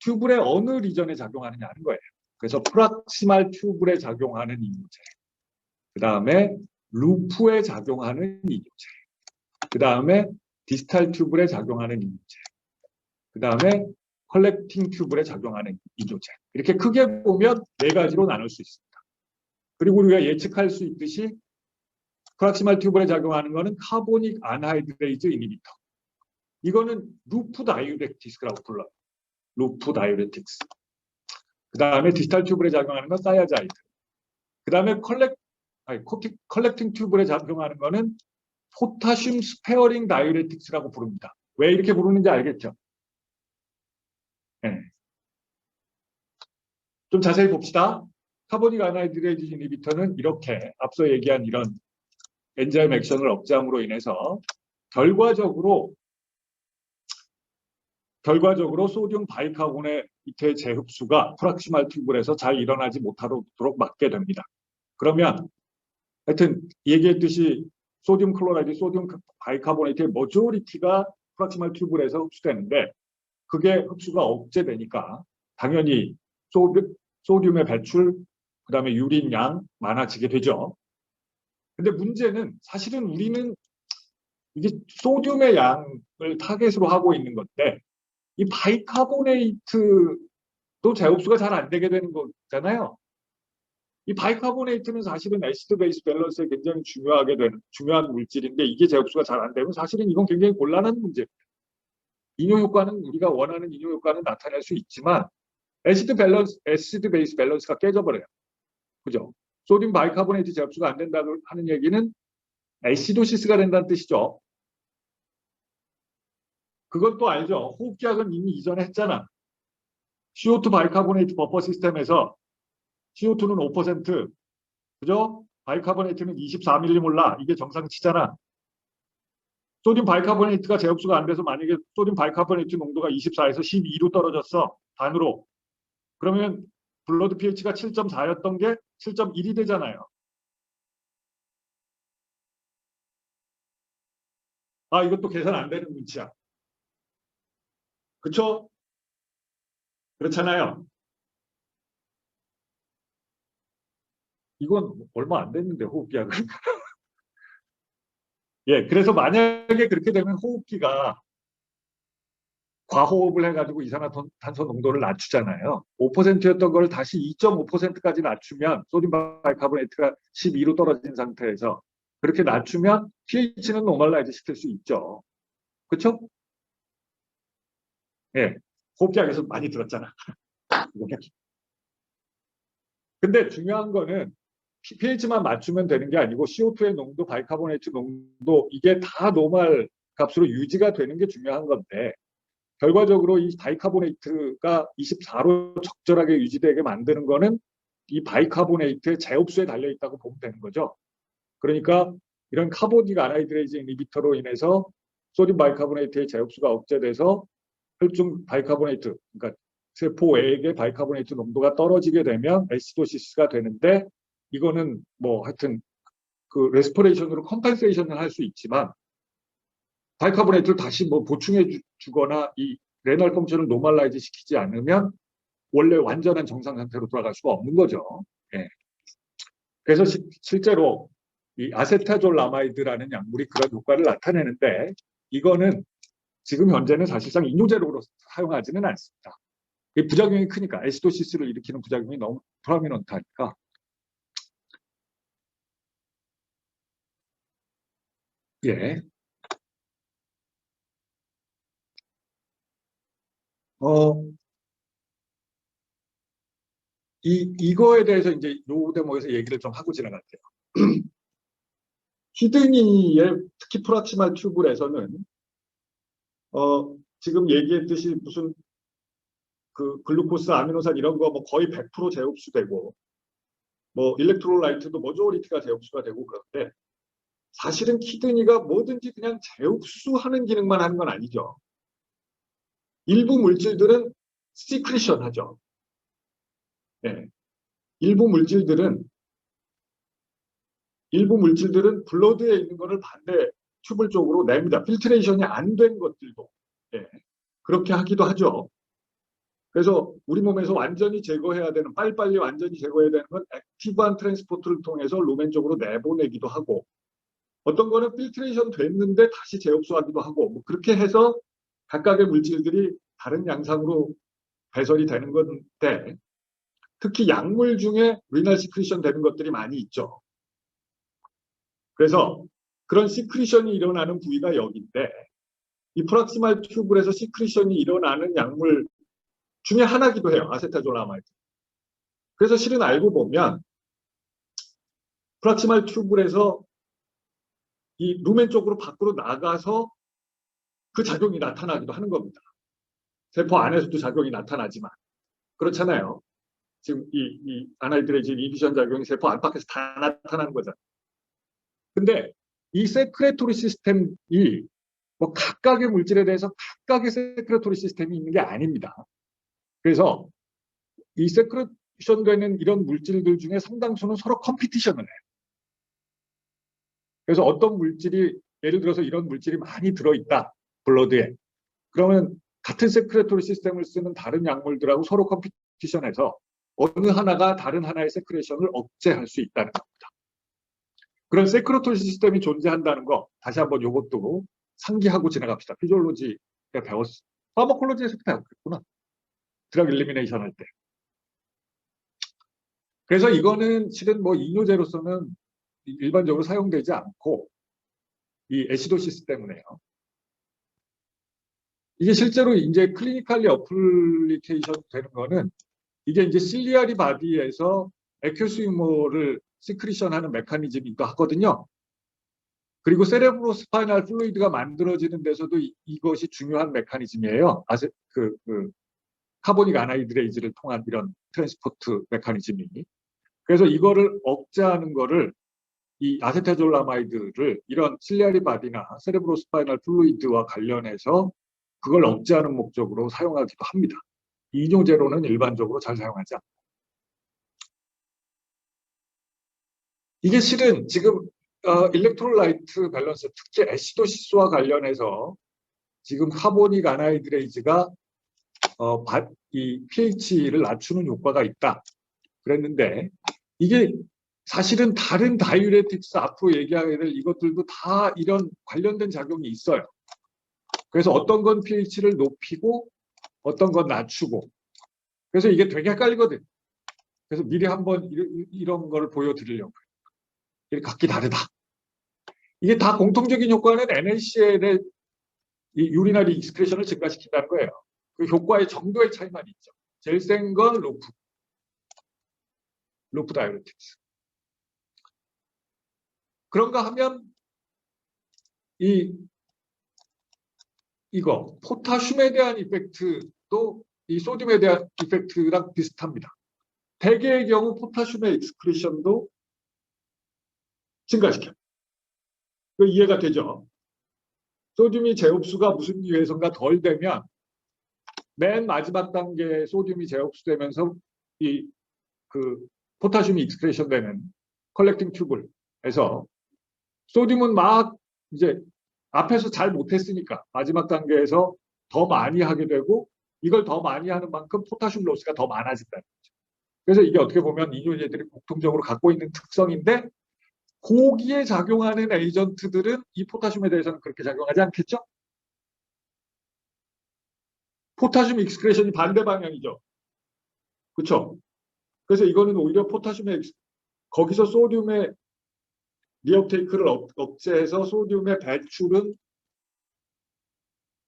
튜블의 어느 리전에 작용하느냐는 거예요. 그래서 프락시말 튜블에 작용하는 이뇨제, 그 다음에 루프에 작용하는 이뇨제, 그 다음에 디스탈 튜블에 작용하는 이뇨제, 그 다음에 컬렉팅 튜블에 작용하는 이뇨제. 이렇게 크게 보면 네 가지로 나눌 수 있습니다. 그리고 우리가 예측할 수 있듯이 프락시말 튜블에 작용하는 것은 카보닉 안하이드레이즈 이니비터. 이거는 루프 다이우레틱스라고 불러요. 루프 다이우레틱스. 그 다음에 디지털 튜브에 작용하는 건 사야자이드. 그 다음에 컬렉팅 튜브에 작용하는 거는 포타슘 스페어링 다이우레틱스라고 부릅니다. 왜 이렇게 부르는지 알겠죠? 네. 좀 자세히 봅시다. 카보닉 아나이드레이즈 이니비터는 이렇게 앞서 얘기한 이런 엔자임 액션을 억제함으로 인해서 결과적으로 소듐 바이카보네이트의 재흡수가 프락시말 튜블에서 잘 일어나지 못하도록 막게 됩니다. 그러면 하여튼 얘기했듯이 소듐 클로라이드, 소듐 바이카보네이트의 머조리티가 프락시말 튜블에서 흡수되는데 그게 흡수가 억제되니까 당연히 소듐의 배출, 그 다음에 유린 양 많아지게 되죠. 근데 문제는 사실은 우리는 이게 소듐의 양을 타겟으로 하고 있는 건데 이 바이카보네이트도 재흡수가 잘 안 되게 되는 거잖아요. 이 바이카보네이트는 사실은 애시드 베이스 밸런스에 굉장히 중요한 물질인데 이게 재흡수가 잘 안 되면 사실은 이건 굉장히 곤란한 문제입니다. 이뇨 효과는 우리가 원하는 이뇨 효과는 나타낼 수 있지만 애시드 베이스 밸런스가 깨져버려요. 그죠? 소듐 바이카보네이트 재흡수가 안 된다고 하는 얘기는 애시도시스가 된다는 뜻이죠. 그건 또 알죠. 호흡기학은 이미 이전에 했잖아. CO2 바이카보네이트 버퍼 시스템에서 CO2는 5%, 그죠? 바이카보네이트는 24밀리몰라. 이게 정상치잖아. 소듐 바이카보네이트가 재흡수가 안 돼서 만약에 소듐 바이카보네이트 농도가 24에서 12로 떨어졌어. 반으로. 그러면 블러드 pH가 7.4였던 게 7.1이 되잖아요. 이것도 계산 안 되는 눈치야. 그쵸? 그렇잖아요. 이건 얼마 안 됐는데 호흡기학은. 그래서 만약에 그렇게 되면 호흡기가 과호흡을 해가지고 이산화탄소 농도를 낮추잖아요. 5%였던 걸 다시 2.5%까지 낮추면 소듐 바이카보네이트가 12로 떨어진 상태에서 그렇게 낮추면 pH는 노멀라이즈 시킬 수 있죠. 그렇죠? 호흡기학에서 많이 들었잖아. 근데 중요한 거는 pH만 맞추면 되는 게 아니고 CO2의 농도, 바이카보네이트 농도 이게 다 노멀 값으로 유지가 되는 게 중요한 건데 결과적으로 이 바이카보네이트가 24로 적절하게 유지되게 만드는 거는 이 바이카보네이트의 재흡수에 달려 있다고 보면 되는 거죠. 그러니까 이런 카보닉 아나이드레이즈 이니비터로 인해서 소듐 바이카보네이트의 제흡수가 억제돼서 혈중 바이카보네이트, 그러니까 세포 외액의 바이카보네이트 농도가 떨어지게 되면 애시도시스가 되는데, 이거는 뭐 하여튼 그 레스퍼레이션으로 컴펜세이션을 할 수 있지만 바이카보네이트를 다시 뭐 보충해 주거나 이 레날 펑션을 노멀라이즈 시키지 않으면 원래 완전한 정상 상태로 돌아갈 수가 없는 거죠. 예. 그래서 실제로 이 아세타졸라마이드라는 약물이 그런 효과를 나타내는데, 이거는 지금 현재는 사실상 이뇨제로로 사용하지는 않습니다. 부작용이 크니까, 애시도시스를 일으키는 부작용이 너무 프라미넌트하니까. 예. 이거에 대해서 이제 요 대목에서 얘기를 좀 하고 지나갈게요. 키드니의 특히 프락시말 튜블에서는 지금 얘기했듯이 무슨 그 글루코스, 아미노산 이런 거 뭐 거의 100% 재흡수되고, 뭐 일렉트로라이트도 머조리티가 재흡수가 되고, 그런데 사실은 키드니가 뭐든지 그냥 재흡수하는 기능만 하는 건 아니죠. 일부 물질들은 시크리션 하죠. 네. 일부 물질들은 블러드에 있는 거를 반대 튜블 쪽으로 냅니다. 필트레이션이 안 된 것들도. 네. 그렇게 하기도 하죠. 그래서 우리 몸에서 완전히 제거해야 되는, 빨리빨리 완전히 제거해야 되는 건 액티브한 트랜스포트를 통해서 루멘 쪽으로 내보내기도 하고, 어떤 거는 필트레이션 됐는데 다시 재흡수하기도 하고, 뭐 그렇게 해서 각각의 물질들이 다른 양상으로 배설이 되는 건데, 특히 약물 중에 리날 시크리션 되는 것들이 많이 있죠. 그래서 그런 시크리션이 일어나는 부위가 여기인데, 이 프락시말 튜블에서 시크리션이 일어나는 약물 중에 하나기도 해요. 아세타졸라마이드. 그래서 실은 알고 보면 프락시말 튜블에서 이 루멘 쪽으로 밖으로 나가서 그 작용이 나타나기도 하는 겁니다. 세포 안에서도 작용이 나타나지만. 그렇잖아요. 지금 이 아나이드레이즈 이비션 작용이 세포 안팎에서 다 나타나는 거잖아요. 근데 이 세크레토리 시스템이 뭐 각각의 물질에 대해서 각각의 세크레토리 시스템이 있는 게 아닙니다. 그래서 이 세크레션 되는 이런 물질들 중에 상당수는 서로 컴피티션을 해요. 그래서 어떤 물질이, 예를 들어서 이런 물질이 많이 들어있다, 블러드에. 그러면 같은 세크레토리 시스템을 쓰는 다른 약물들하고 서로 컴피티션해서 어느 하나가 다른 하나의 세크레션을 억제할 수 있다는 겁니다. 그런 세크레토리 시스템이 존재한다는 거, 다시 한번 이것도 상기하고 지나갑시다. 피지올로지에 배웠어. 파마콜로지에서도 배웠겠구나. 드럭 일리미네이션 할 때. 그래서 이거는 실은 뭐 이뇨제로서는 일반적으로 사용되지 않고, 이 애시도시스 때문에요. 이게 실제로 이제 클리니컬리 어플리케이션 되는 거는, 이게 이제 실리아리 바디에서 에큐스 유머를 시크리션 하는 메커니즘이기도 하거든요. 그리고 세레브로 스파이널 플루이드가 만들어지는 데서도 이것이 중요한 메커니즘이에요. 카보닉 아나이드레이즈를 통한 이런 트랜스포트 메커니즘이. 그래서 이거를 억제하는 거를, 이 아세타졸라마이드를 이런 실리아리 바디나 세레브로 스파이널 플루이드와 관련해서 그걸 억제하는 목적으로 사용하기도 합니다. 이뇨제로는 일반적으로 잘 사용하지 않고. 이게 실은 지금 일렉트로라이트 밸런스, 특히 애시도시스와 관련해서 지금 카보닉 아나이드레이즈가 이 pH를 낮추는 효과가 있다 그랬는데, 이게 사실은 다른 다이유레틱스 앞으로 얘기하게 될 이것들도 다 이런 관련된 작용이 있어요. 그래서 어떤 건 pH를 높이고 어떤 건 낮추고, 그래서 이게 되게 헷갈리거든. 그래서 미리 한번 이런 걸 보여드리려고. 이게 각기 다르다. 이게 다 공통적인 효과는 NaCl의 이 유리나리 익스크레션을 증가시킨다는 거예요. 그 효과의 정도의 차이만 있죠. 제일 센 건 루프 다이유레틱스. 그런가 하면 이거 포타슘에 대한 이펙트도 이 소듐에 대한 이펙트랑 비슷합니다. 대개의 경우 포타슘의 익스크리션도 증가시켜요. 그 이해가 되죠? 소듐이 제흡수가 무슨 이유에선가 덜 되면 맨 마지막 단계에 소듐이 재흡수되면서 이 그 포타슘이 익스크레션 되는 컬렉팅 튜블에서 소듐은 막 이제 앞에서 잘 못했으니까 마지막 단계에서 더 많이 하게 되고 이걸 더 많이 하는 만큼 포타슘 로스가 더 많아진다는 거죠. 그래서 이게 어떻게 보면 이뇨제들이 공통적으로 갖고 있는 특성인데 거기에 작용하는 에이전트들은 이 포타슘에 대해서는 그렇게 작용하지 않겠죠? 포타슘 익스크레션이 반대 방향이죠. 그렇죠? 그래서 이거는 오히려 포타슘의 거기서 소듐의 리업테이크를 억제해서 소듐의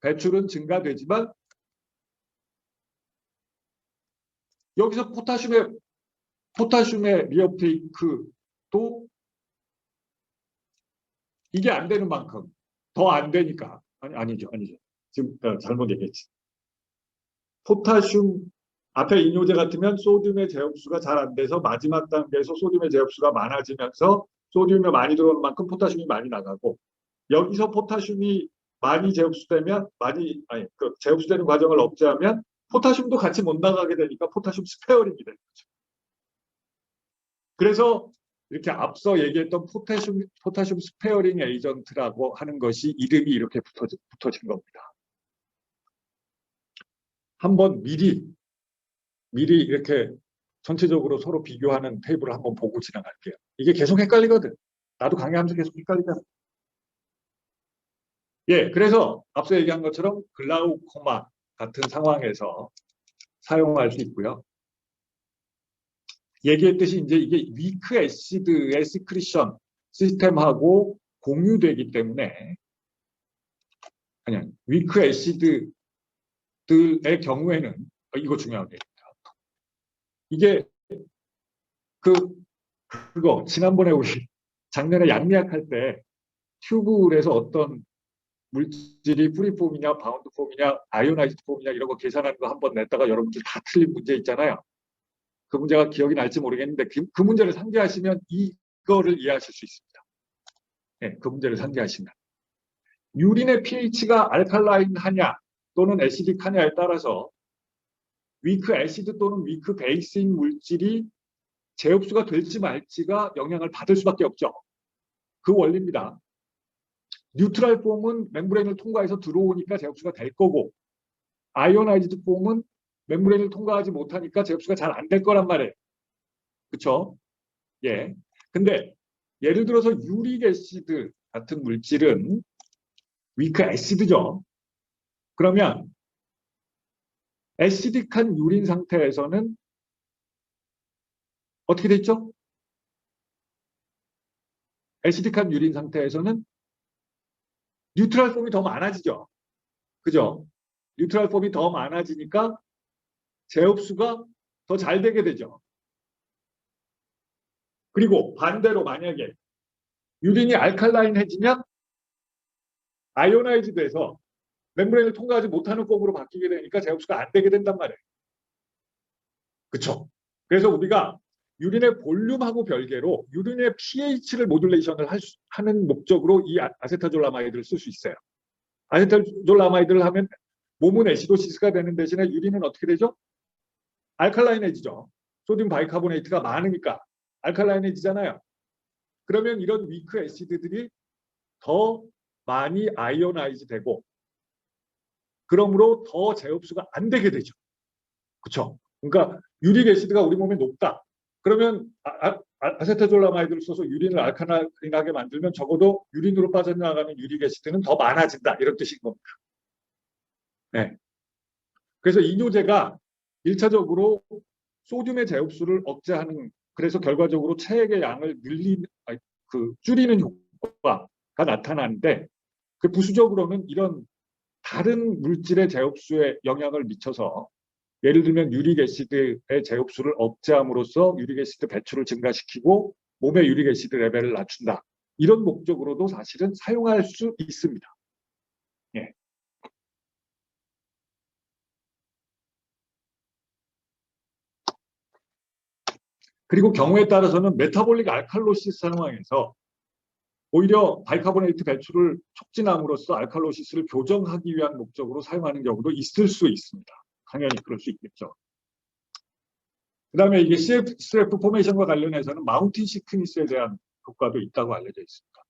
배출은 증가되지만 여기서 포타슘의 리업테이크도 이게 안 되는 만큼 더 안 되니까 아니죠. 지금 잘못 얘기했지. 포타슘 앞에 이뇨제 같으면 소듐의 재흡수가 잘 안 돼서 마지막 단계에서 소듐의 재흡수가 많아지면서 소듐이 많이 들어오는 만큼 포타슘이 많이 나가고 여기서 포타슘이 많이 재흡수되면 재흡수되는 과정을 억제하면 포타슘도 같이 못 나가게 되니까 포타슘 스페어링이 되는 거죠. 그래서 이렇게 앞서 얘기했던 포타슘 스페어링 에이전트라고 하는 것이 이름이 이렇게 붙어진 겁니다. 한번 미리 이렇게 전체적으로 서로 비교하는 테이블을 한번 보고 지나갈게요. 이게 계속 헷갈리거든. 나도 강의하면서 계속 헷갈리잖아. 예, 그래서 앞서 얘기한 것처럼 글라우코마 같은 상황에서 사용할 수 있고요. 얘기했듯이 이제 이게 위크 애시드의 시크리션 시스템하고 공유되기 때문에 그냥 위크 애시드들의 경우에는 이거 중요하게 이게 그거 지난번에 우리 작년에 양리학 때 튜브에서 어떤 물질이 프리폼이냐 바운드 폼이냐 아이오나이즈드 폼이냐 이런 거 계산하는 거 한번 냈다가 여러분들 다 틀린 문제 있잖아요. 그 문제가 기억이 날지 모르겠는데 그 문제를 상기하시면 이거를 이해하실 수 있습니다. 네, 그 문제를 상기하시면 유린의 pH가 알칼라인하냐 또는 애시딕하냐에 따라서 위크 애시드 또는 위크 베이스인 물질이 재흡수가 될지 말지가 영향을 받을 수밖에 없죠. 그 원리입니다. 뉴트럴 폼은 멤브레인을 통과해서 들어오니까 재흡수가 될 거고 아이오나이즈드 폼은 멤브레인을 통과하지 못하니까 재흡수가 잘 안 될 거란 말이에요. 그렇죠? 예. 근데 예를 들어서 유릭 애시드 같은 물질은 위크 애시드죠. 그러면 애시딕한 유린 상태에서는 어떻게 됐죠? 애시딕한 유린 상태에서는 뉴트럴 폼이 더 많아지죠. 그죠? 뉴트럴 폼이 더 많아지니까 재흡수가 더 잘 되게 되죠. 그리고 반대로 만약에 유린이 알칼라인해지면 아이오나이즈 돼서 멤브레인을 통과하지 못하는 폼으로 바뀌게 되니까 재흡수가 안 되게 된단 말이에요. 그렇죠? 그래서 우리가 유린의 볼륨하고 별개로 유린의 pH를 모듈레이션을 하는 목적으로 이 아세타졸라마이드를 쓸 수 있어요. 아세타졸라마이드를 하면 몸은 애시도시스가 되는 대신에 유린은 어떻게 되죠? 알칼라인해지죠. 소듐 바이카보네이트가 많으니까 알칼라인해지잖아요. 그러면 이런 위크 애시드들이 더 많이 아이오나이즈 되고 그러므로 더 재흡수가 안 되게 되죠. 그렇죠? 그러니까 유릭 애시드가 우리 몸에 높다. 그러면 아세타졸라마이드를 써서 유린을 알칼라인하게 만들면 적어도 유린으로 빠져나가는 유릭 애시드는 더 많아진다. 이런 뜻인 겁니다. 네. 그래서 이뇨제가 1차적으로 소듐의 재흡수를 억제하는 그래서 결과적으로 체액의 양을 줄이는 효과가 나타나는데 그 부수적으로는 이런 다른 물질의 재흡수에 영향을 미쳐서 예를 들면 유릭 애시드의 재흡수를 억제함으로써 유릭 애시드 배출을 증가시키고 몸의 유릭 애시드 레벨을 낮춘다. 이런 목적으로도 사실은 사용할 수 있습니다. 예. 그리고 경우에 따라서는 메타볼릭 알칼로시스 상황에서 오히려 바이카보네이트 배출을 촉진함으로써 알칼로시스를 교정하기 위한 목적으로 사용하는 경우도 있을 수 있습니다. 당연히 그럴 수 있겠죠. 그 다음에 이게 CF 포메이션과 관련해서는 마운틴 시크니스에 대한 효과도 있다고 알려져 있습니다.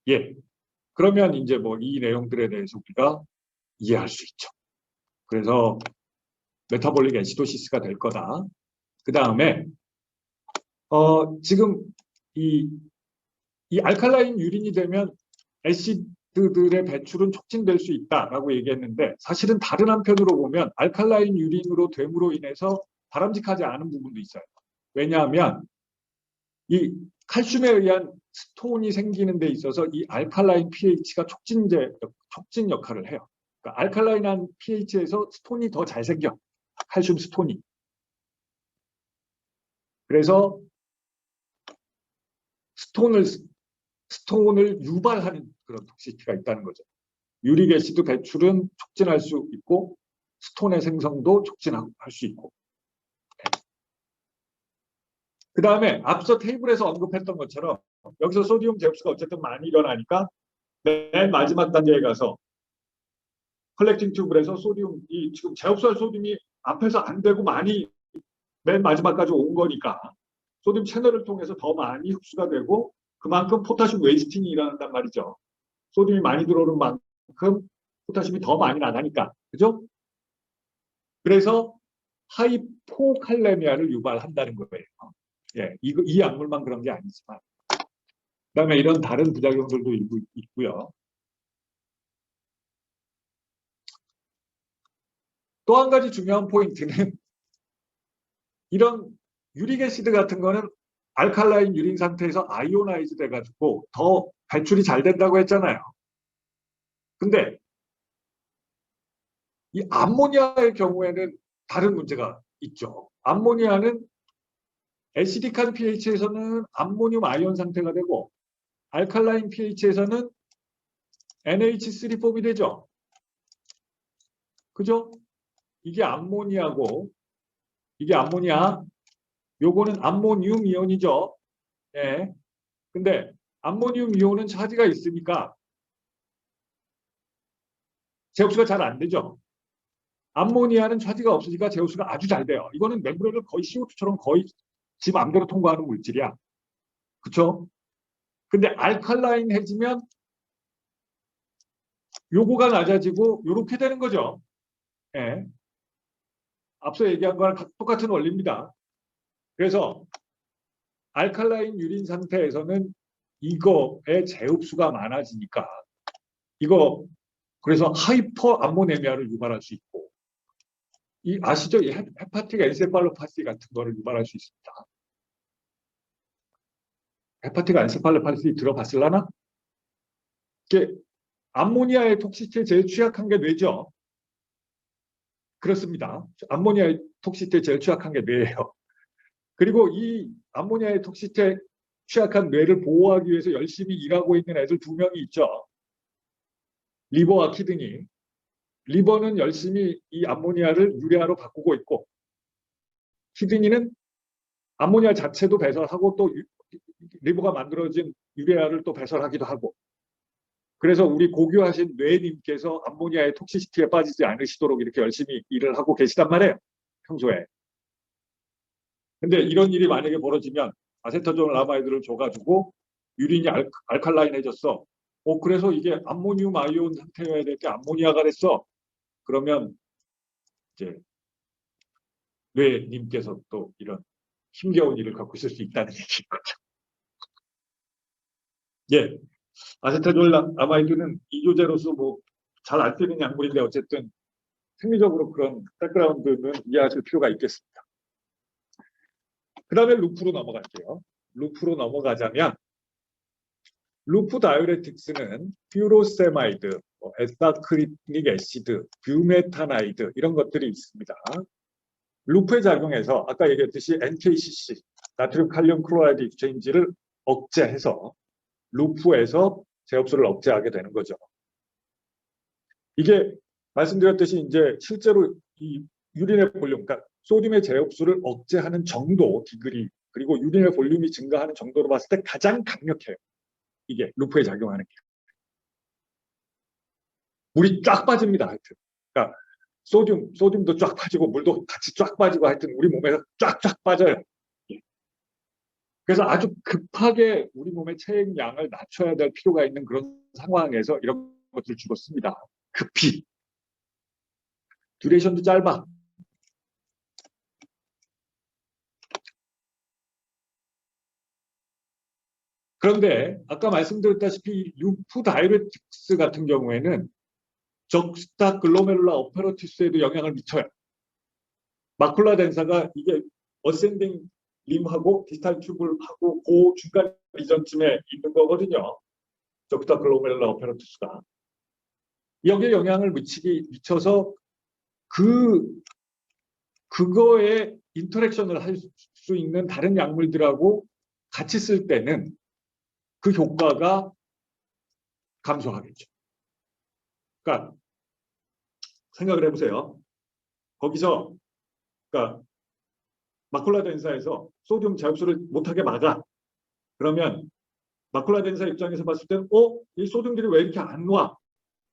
예. 그러면 이제 뭐 이 내용들에 대해서 우리가 이해할 수 있죠. 그래서 메타볼릭 애시도시스가 될 거다. 그 다음에 지금 이 알칼라인 유린이 되면 애시드들의 배출은 촉진될 수 있다라고 얘기했는데 사실은 다른 한편으로 보면 알칼라인 유린으로 됨으로 인해서 바람직하지 않은 부분도 있어요. 왜냐하면 이 칼슘에 의한 스톤이 생기는 데 있어서 이 알칼라인 pH가 촉진 역할을 해요. 그러니까 알칼라인한 pH에서 스톤이 더 잘 생겨. 칼슘 스톤이. 그래서 스톤을 유발하는 그런 톡시티가 있다는 거죠. 유릭 애시드 배출은 촉진할 수 있고 스톤의 생성도 촉진할 수 있고. 그 다음에 앞서 테이블에서 언급했던 것처럼 여기서 소디움 제흡수가 어쨌든 많이 일어나니까 맨 마지막 단계에 가서 컬렉팅 튜브에서 소디움이 지금 제흡수할 소디움이 앞에서 안 되고 많이 맨 마지막까지 온 거니까 소디움 채널을 통해서 더 많이 흡수가 되고 그만큼 포타슘 웨이스팅이 일어난단 말이죠. 소디움이 많이 들어오는 만큼 포타슘이 더 많이 나가니까. 그죠? 그래서 하이포칼레미아를 유발한다는 거예요. 예, 이 약물만 그런 게 아니지만. 그다음에 이런 다른 부작용들도 일부 있고요. 또 한 가지 중요한 포인트는 이런 유릭 애시드 같은 거는 알칼라인 유린 상태에서 아이오나이즈 돼가지고 더 배출이 잘 된다고 했잖아요. 근데 이 암모니아의 경우에는 다른 문제가 있죠. 암모니아는 애시딕한 pH에서는 암모늄 아이온 상태가 되고 알칼라인 pH에서는 NH3 폼이 되죠. 그죠? 이게 암모니아고 이게 암모니아, 요거는 암모늄 이온이죠. 예. 근데 암모늄 이온은 차지가 있으니까 제흡수가 잘 안 되죠. 암모니아는 차지가 없으니까 제흡수가 아주 잘 돼요. 이거는 멤브레인을 거의 CO2처럼 거의 지 맘대로 통과하는 물질이야. 그쵸? 근데 알칼라인해지면 요거가 낮아지고 요렇게 되는 거죠. 예. 앞서 얘기한 거랑 똑같은 원리입니다. 그래서 알칼라인 유린 상태에서는 이거의 제흡수가 많아지니까 이거 그래서 하이퍼 암모네미아를 유발할 수 있고 이 아시죠? 이 헤파틱 엔세팔로파시 같은 거를 유발할 수 있습니다. 헤파틱 엔세팔로파시 들어봤을라나? 이게 암모니아의 톡시티에 제일 취약한 게 뇌죠. 그렇습니다. 암모니아의 톡시티에 제일 취약한 게 뇌예요. 그리고 이 암모니아의 톡시티에 취약한 뇌를 보호하기 위해서 열심히 일하고 있는 애들 2명이 있죠. 리버와 키드니. 리버는 열심히 이 암모니아를 유레아로 바꾸고 있고 키드니는 암모니아 자체도 배설하고 또 리버가 만들어진 유레아를 또 배설하기도 하고 그래서 우리 고교하신 뇌님께서 암모니아의 톡시시티에 빠지지 않으시도록 이렇게 열심히 일을 하고 계시단 말이에요. 평소에. 근데 이런 일이 만약에 벌어지면 아세타존 라마이드를 줘가지고 유린이 알칼라인해졌어. 그래서 이게 암모늄 아이온 상태여야 될 게 암모니아가 됐어. 그러면 이제 뇌님께서 또 이런 힘겨운 일을 겪고 있을 수 있다는 얘기인 거죠. 예, 아세타졸 라마이드는 이조제로서 뭐 잘 안 쓰는 약물인데 어쨌든 생리적으로 그런 백그라운드는 이해하실 필요가 있겠습니다. 그 다음에 루프로 넘어갈게요. 루프로 넘어가자면 루프 다이우레틱스는 퓨로세마이드, 에스타크리닉 애시드, 뷰메타나이드 이런 것들이 있습니다. 루프에 작용해서 아까 얘기했듯이 NKCC, 나트륨 칼륨 클로라이드 익스체인지를 억제해서 루프에서 제흡수를 억제하게 되는 거죠. 이게 말씀드렸듯이 이제 실제로 이 유린의 볼륨, 그러니까 소듐의 제흡수를 억제하는 정도 디그리 그리고 유린의 볼륨이 증가하는 정도로 봤을 때 가장 강력해요. 이게 루프에 작용하는 게. 물이 쫙 빠집니다. 하여튼. 그러니까 소듐도 쫙 빠지고 물도 같이 쫙 빠지고 하여튼 우리 몸에서 쫙쫙 빠져요. 예. 그래서 아주 급하게 우리 몸의 체액량을 낮춰야 될 필요가 있는 그런 상황에서 이런 것들을 주로 씁니다. 급히. 듀레이션도 짧아. 그런데 아까 말씀드렸다시피 루프 다이레틱스 같은 경우에는 적스타 글로메룰라 오페러티스에도 영향을 미쳐요. 마쿨라 덴사가 이게 어센딩 림하고 디스탈 튜브하고 그 중간 이전쯤에 있는 거거든요. 적스타 글로메룰라 오페러티스가. 여기에 영향을 미쳐서 그거에 인터랙션을 할 수 있는 다른 약물들하고 같이 쓸 때는 그 효과가 감소하겠죠. 그러니까 생각을 해보세요. 거기서 그러니까 마쿨라 덴사에서 소듐 자흡수를 못하게 막아. 그러면 마쿨라 덴사 입장에서 봤을 때는 이 소듐들이 왜 이렇게 안 와?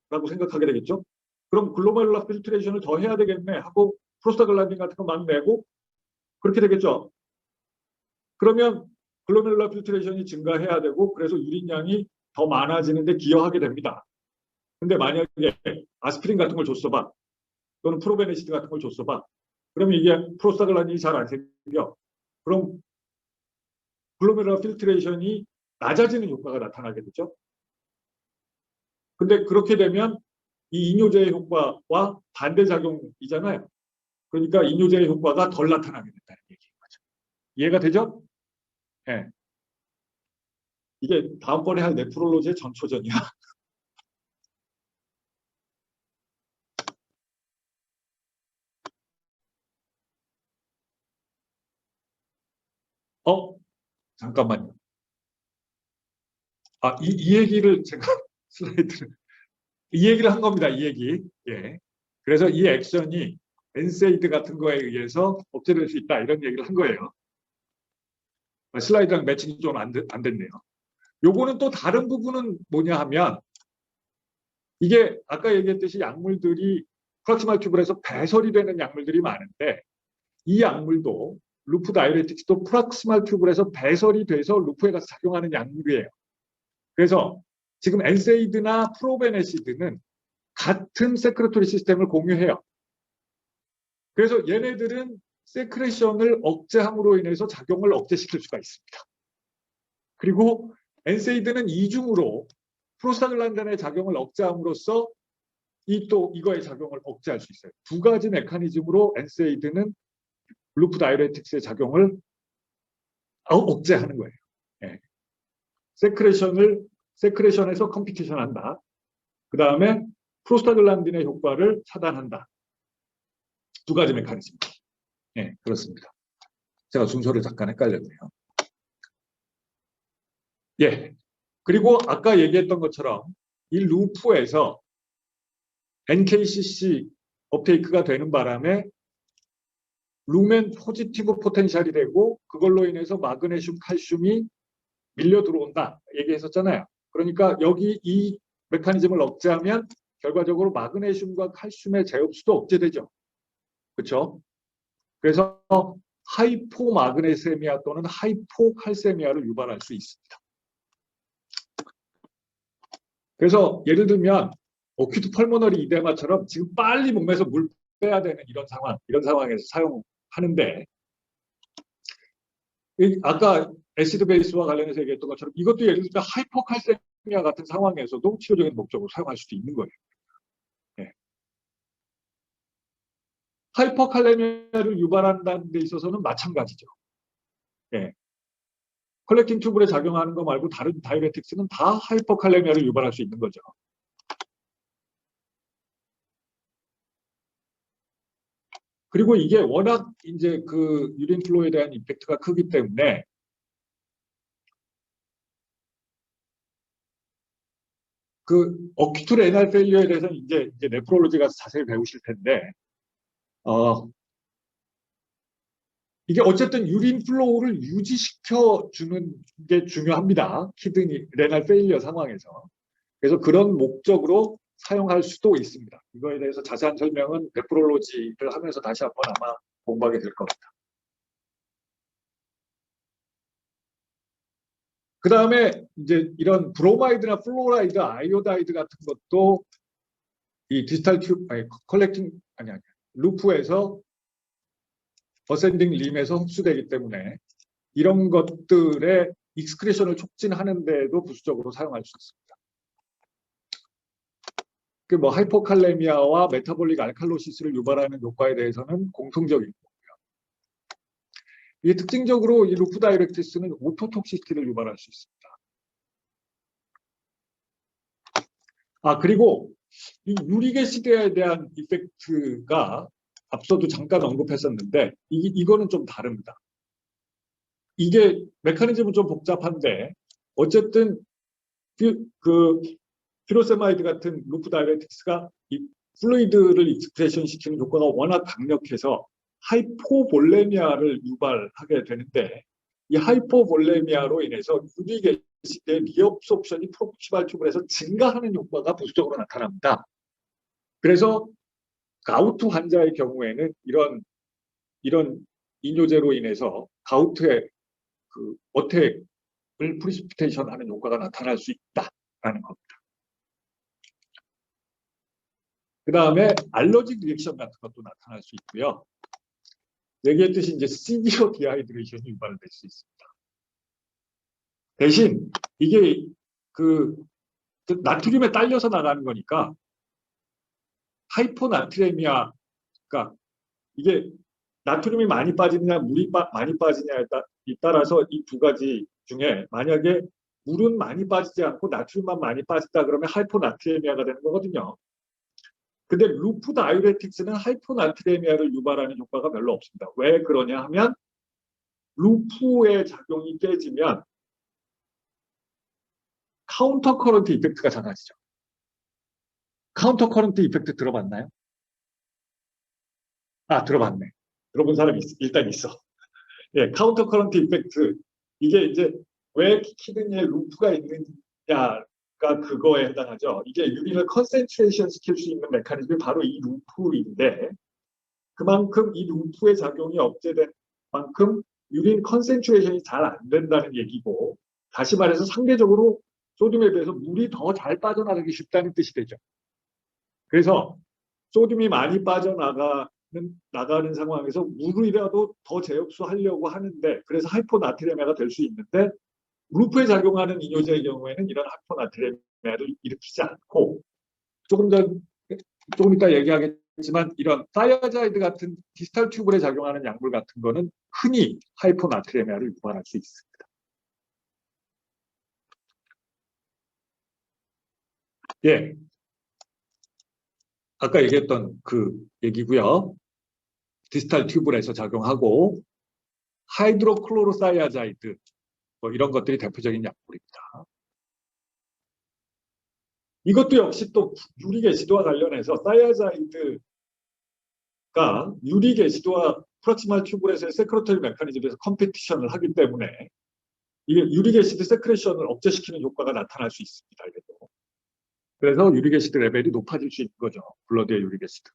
라고 생각하게 되겠죠. 그럼 글로메룰라 필트레이션을 더 해야 되겠네 하고 프로스타글란딘 같은 거 막 내고 그렇게 되겠죠. 그러면 글로메룰라 필트레이션이 증가해야 되고 그래서 유린량이 더 많아지는데 기여하게 됩니다. 근데 만약에 아스피린 같은 걸 줬어 봐. 또는 프로베네시드 같은 걸 줬어 봐. 그러면 이게 프로스타글란딘이 잘 안 생겨. 그럼 글로메룰라 필트레이션이 낮아지는 효과가 나타나게 되죠. 근데 그렇게 되면 이 이뇨제의 효과와 반대작용이잖아요. 그러니까 이뇨제의 효과가 덜 나타나게 된다는 얘기인 거죠. 이해가 되죠? 네. 이게 다음번에 할 네프롤로지의 전초전이야. 잠깐만요. 이 얘기를 제가 슬라이드를 이 얘기를 한 겁니다. 이 얘기. 예. 그래서 이 액션이 엔세이드 같은 거에 의해서 억제될 수 있다 이런 얘기를 한 거예요. 슬라이드랑 매칭이 좀 안 됐네요. 요거는 또 다른 부분은 뭐냐 하면 이게 아까 얘기했듯이 약물들이 프락시말 튜브에서 배설이 되는 약물들이 많은데 이 약물도 루프 다이레틱스도 프락시말 튜브에서 배설이 돼서 루프에 가서 작용하는 약물이에요. 그래서 지금 엔세이드나 프로베네시드는 같은 세크레토리 시스템을 공유해요. 그래서 얘네들은 세크레션을 억제함으로 인해서 작용을 억제시킬 수가 있습니다. 그리고 엔세이드는 이중으로 프로스타글란딘의 작용을 억제함으로써 이거의 작용을 억제할 수 있어요. 두 가지 메커니즘으로 엔세이드는 루프 다이레틱스의 작용을 억제하는 거예요. 네. 세크레션에서 컴피티션 한다. 그 다음에 프로스타글란딘의 효과를 차단한다. 두 가지 메커니즘. 네, 그렇습니다. 제가 순서를 잠깐 헷갈렸네요. 예. 그리고 아까 얘기했던 것처럼 이 루프에서 NKCC 업테이크가 되는 바람에 루멘 포지티브 포텐셜이 되고 그걸로 인해서 마그네슘, 칼슘이 밀려 들어온다 얘기했었잖아요. 그러니까 여기 이 메커니즘을 억제하면 결과적으로 마그네슘과 칼슘의 재흡수도 억제되죠. 그렇죠? 그래서 하이포마그네세미아 또는 하이포칼세미아를 유발할 수 있습니다. 그래서 예를 들면 어큐트 펄모너리 이데마처럼 지금 빨리 몸에서 물 빼야 되는 이런 상황에서 사용하는데 아까 애시드 베이스와 관련해서 얘기했던 것처럼 이것도 예를 들면 하이포칼세미아 같은 상황에서도 치료적인 목적으로 사용할 수도 있는 거예요. 네. 하이퍼칼레미아를 유발한다는 데 있어서는 마찬가지죠. 네. 컬렉팅 튜브에 작용하는 거 말고 다른 다이레틱스는 다 하이퍼칼레미아를 유발할 수 있는 거죠. 그리고 이게 워낙 이제 그 유린 플로우에 대한 임팩트가 크기 때문에 그 어큐트 레날 페일리어에 대해서는 이제 네프롤로지 가서 자세히 배우실 텐데 이게 어쨌든 유린 플로우를 유지시켜 주는 게 중요합니다. 키드니 레날 페일리어 상황에서. 그래서 그런 목적으로 사용할 수도 있습니다. 이거에 대해서 자세한 설명은 네프롤로지를 하면서 다시 한번 아마 공부하게 될 겁니다. 그 다음에 이제 이런 브로마이드나 플로라이드, 아이오다이드 같은 것도 이 디지털 튜브, 아니, 루프에서 어센딩 림에서 흡수되기 때문에 이런 것들의 익스크레션을 촉진하는 데에도 부수적으로 사용할 수 있습니다. 그 뭐 하이포칼레미아와 메타볼릭 알칼로시스를 유발하는 효과에 대해서는 공통적인 거고요. 이게 특징적으로 이 루프 다이렉티스는 오토톡시티를 유발할 수 있습니다. 그리고 이 유리게시드에 대한 이펙트가 앞서도 잠깐 언급했었는데 이거는 좀 다릅니다. 이게 메커니즘은 좀 복잡한데 어쨌든 그 피로세마이드 같은 루프 다이렉틱스가 이 플루이드를 익스프레션 시키는 효과가 워낙 강력해서 하이포볼레미아를 유발하게 되는데 이 하이포볼레미아로 인해서 유리게시드의 리업소프션이 프록시말 튜브에서 증가하는 효과가 부수적으로 나타납니다. 그래서 가우트 환자의 경우에는 이런 이뇨제로 인해서 가우트의 그 어택을 프리시피테이션 하는 효과가 나타날 수 있다라는 겁니다. 그 다음에 알러직 리액션 같은 것도 나타날 수 있고요. 얘기했듯이 이제 시비어 디하이드레이션이 유발될 수 있습니다. 대신 이게 그 나트륨에 딸려서 나가는 거니까 하이포나트레미아가 이게 나트륨이 많이 빠지느냐 물이 많이 빠지냐에 따라서 이 두 가지 중에 만약에 물은 많이 빠지지 않고 나트륨만 많이 빠졌다 그러면 하이포나트레미아가 되는 거거든요. 근데 루프 다이우레틱스는 하이포나트레미아를 유발하는 효과가 별로 없습니다. 왜 그러냐 하면 루프의 작용이 깨지면 카운터 커런트 이펙트가 작아지죠. 카운터 커런트 이펙트 들어봤나요? 들어봤네. 들어본 사람이 일단 있어. 예, 카운터 커런트 이펙트. 이게 이제 왜 키드니에 루프가 있느냐가 그거에 해당하죠. 이게 유린을 컨센트레이션 시킬 수 있는 메커니즘이 바로 이 루프인데 그만큼 이 루프의 작용이 억제된 만큼 유린 컨센트레이션이 잘 안 된다는 얘기고 다시 말해서 상대적으로 소듐에 비해서 물이 더 잘 빠져나가기 쉽다는 뜻이 되죠. 그래서 소듐이 많이 빠져나가는 상황에서 물이라도 더 재흡수하려고 하는데 그래서 하이포나트레미아가 될 수 있는데 루프에 작용하는 이뇨제의 경우에는 이런 하이포나트레미아를 일으키지 않고 조금 이따 얘기하겠지만 이런 사이아자이드 같은 디스탈 튜브에 작용하는 약물 같은 거는 흔히 하이포나트레미아를 유발할 수 있습니다. 예. 아까 얘기했던 그 얘기고요. 디스탈 튜브에서 작용하고 하이드로클로로사이아자이드 뭐 이런 것들이 대표적인 약물입니다. 이것도 역시 또 유리게시드와 관련해서 사이아자이드가 유리게시드와 프록시말 튜브에서의 세크레터리 메커니즘에서 컴피티션을 하기 때문에 이게 유리게시드 세크레션을 억제시키는 효과가 나타날 수 있습니다. 이것도. 그래서 유리게시드 레벨이 높아질 수 있는 거죠. 블러드의 유리게시드.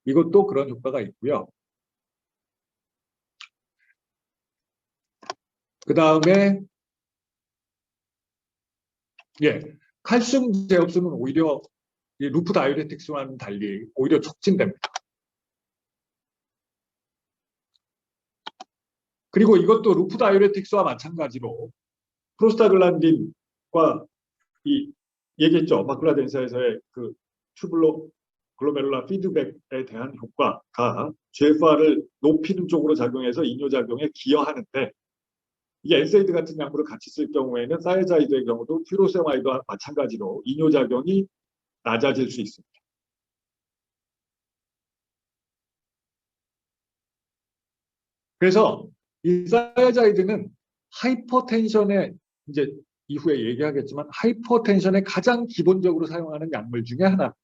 이것도 그런 효과가 있고요. 그 다음에 칼슘 재흡수는 오히려 루프 다이우레틱스와는 달리 오히려 촉진됩니다. 그리고 이것도 루프 다이우레틱스와 마찬가지로 프로스타글란딘과 얘기했죠. 마쿨라 덴사에서의 그 튜블로 글로메룰라 피드백에 대한 효과가 GFR을 높이는 쪽으로 작용해서 이뇨작용에 기여하는데 이게 엔세이드 같은 약물을 같이 쓸 경우에는 사이아자이드의 경우도 퓨로세마이드와 마찬가지로 이뇨작용이 낮아질 수 있습니다. 그래서 이 사이아자이드는 하이퍼텐션에 이제 이후에 얘기하겠지만 하이퍼텐션에 가장 기본적으로 사용하는 약물 중에 하나입니다.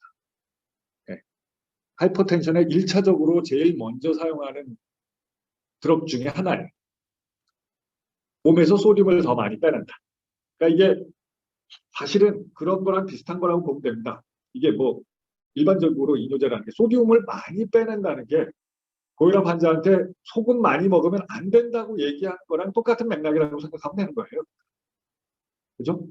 하이퍼텐션에 1차적으로 제일 먼저 사용하는 드럭 중에 하나예요. 몸에서 소듐을 더 많이 빼낸다. 그러니까 이게 사실은 그런 거랑 비슷한 거라고 보면 됩니다. 이게 뭐 일반적으로 이뇨제라는 게 소듐을 많이 빼낸다는 게 고혈압 환자한테 소금 많이 먹으면 안 된다고 얘기하는 거랑 똑같은 맥락이라고 생각하면 되는 거예요. 그죠?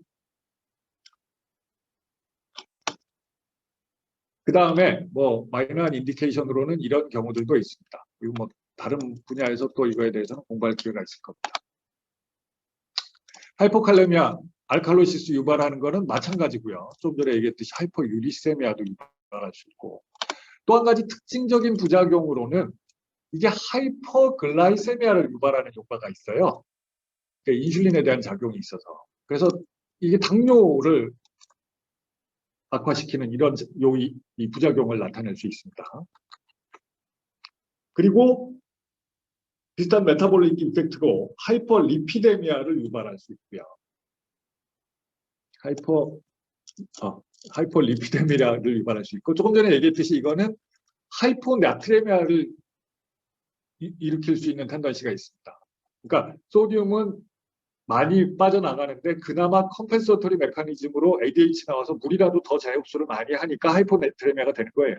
그 다음에 뭐 마이너한 인디케이션으로는 이런 경우들도 있습니다. 그리고 뭐 다른 분야에서 또 이거에 대해서는 공부할 기회가 있을 겁니다. 하이포칼레미아, 알칼로시스 유발하는 거는 마찬가지고요. 좀 전에 얘기했듯이 하이퍼유리세미아도 유발할 수 있고, 또 한 가지 특징적인 부작용으로는 이게 하이퍼글라이세미아를 유발하는 효과가 있어요. 그러니까 인슐린에 대한 작용이 있어서. 그래서 이게 당뇨를 악화시키는 이런 이 부작용을 나타낼 수 있습니다. 그리고 비슷한 메타볼릭 임팩트고 하이퍼리피데미아를 유발할 수 있고요. 하이퍼리피데미아를 유발할 수 있고, 조금 전에 얘기했듯이 이거는 하이포나트레미아를 일으킬 수 있는 텐던시가 있습니다. 그러니까 소듐은 많이 빠져나가는데 그나마 컴펜서터리 메커니즘으로 ADH 나와서 물이라도 더 재흡수를 많이 하니까 하이포나트레미아가 되는 거예요.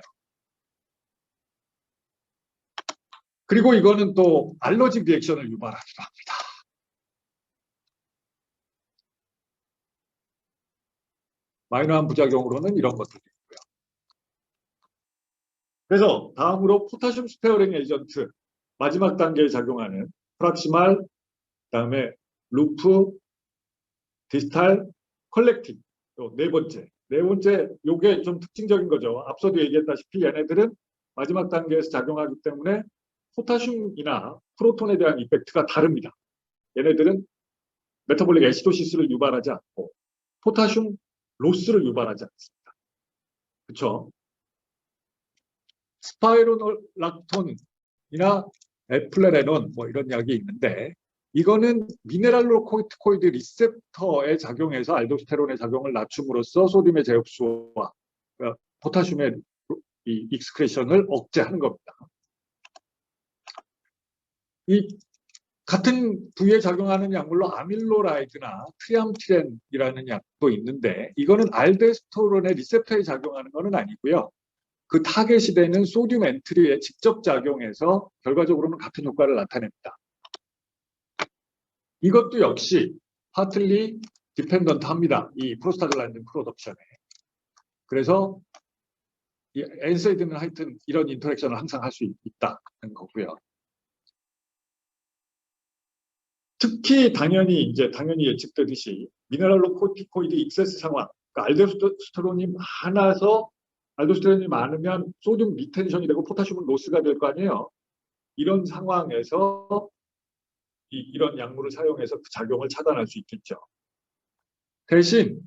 그리고 이거는 또 알러지 리액션을 유발하기도 합니다. 마이너한 부작용으로는 이런 것들이 있고요. 그래서 다음으로 포타슘 스페어링 에이전트 마지막 단계에 작용하는 프락시말, 그다음에 루프, 디스탈, 컬렉팅. 네 번째. 네 번째, 요게 좀 특징적인 거죠. 앞서도 얘기했다시피 얘네들은 마지막 단계에서 작용하기 때문에 포타슘이나 프로톤에 대한 이펙트가 다릅니다. 얘네들은 메타볼릭 애시도시스를 유발하지 않고 포타슘 로스를 유발하지 않습니다. 그렇죠? 스파이로락톤이나 에플레레논 뭐 이런 약이 있는데, 이거는 미네랄로코르티코이드 리셉터에 작용해서 알도스테론의 작용을 낮춤으로써 소듐의 재흡수와 포타슘의 이 익스크레션을 억제하는 겁니다. 이 같은 부위에 작용하는 약물로 아밀로라이드나 트리암티렌이라는 약도 있는데, 이거는 알데스테론의 리셉터에 작용하는 것은 아니고요. 그 타겟이 되는 소듐 엔트리에 직접 작용해서 결과적으로는 같은 효과를 나타냅니다. 이것도 역시 파틀리 디펜던트 합니다. 이 프로스타글란딘 프로덕션에. 그래서 이 NSAID는 하여튼 이런 인터랙션을 항상 할 수 있다는 거고요. 특히 당연히 예측되듯이 미네랄로코르티코이드 익세스 상황, 그러니까 알도스테론이 많아서 알도스테론이 많으면 소듐 리텐션이 되고 포타슘은 로스가 될 거 아니에요. 이런 상황에서 이런 약물을 사용해서 그 작용을 차단할 수 있겠죠. 대신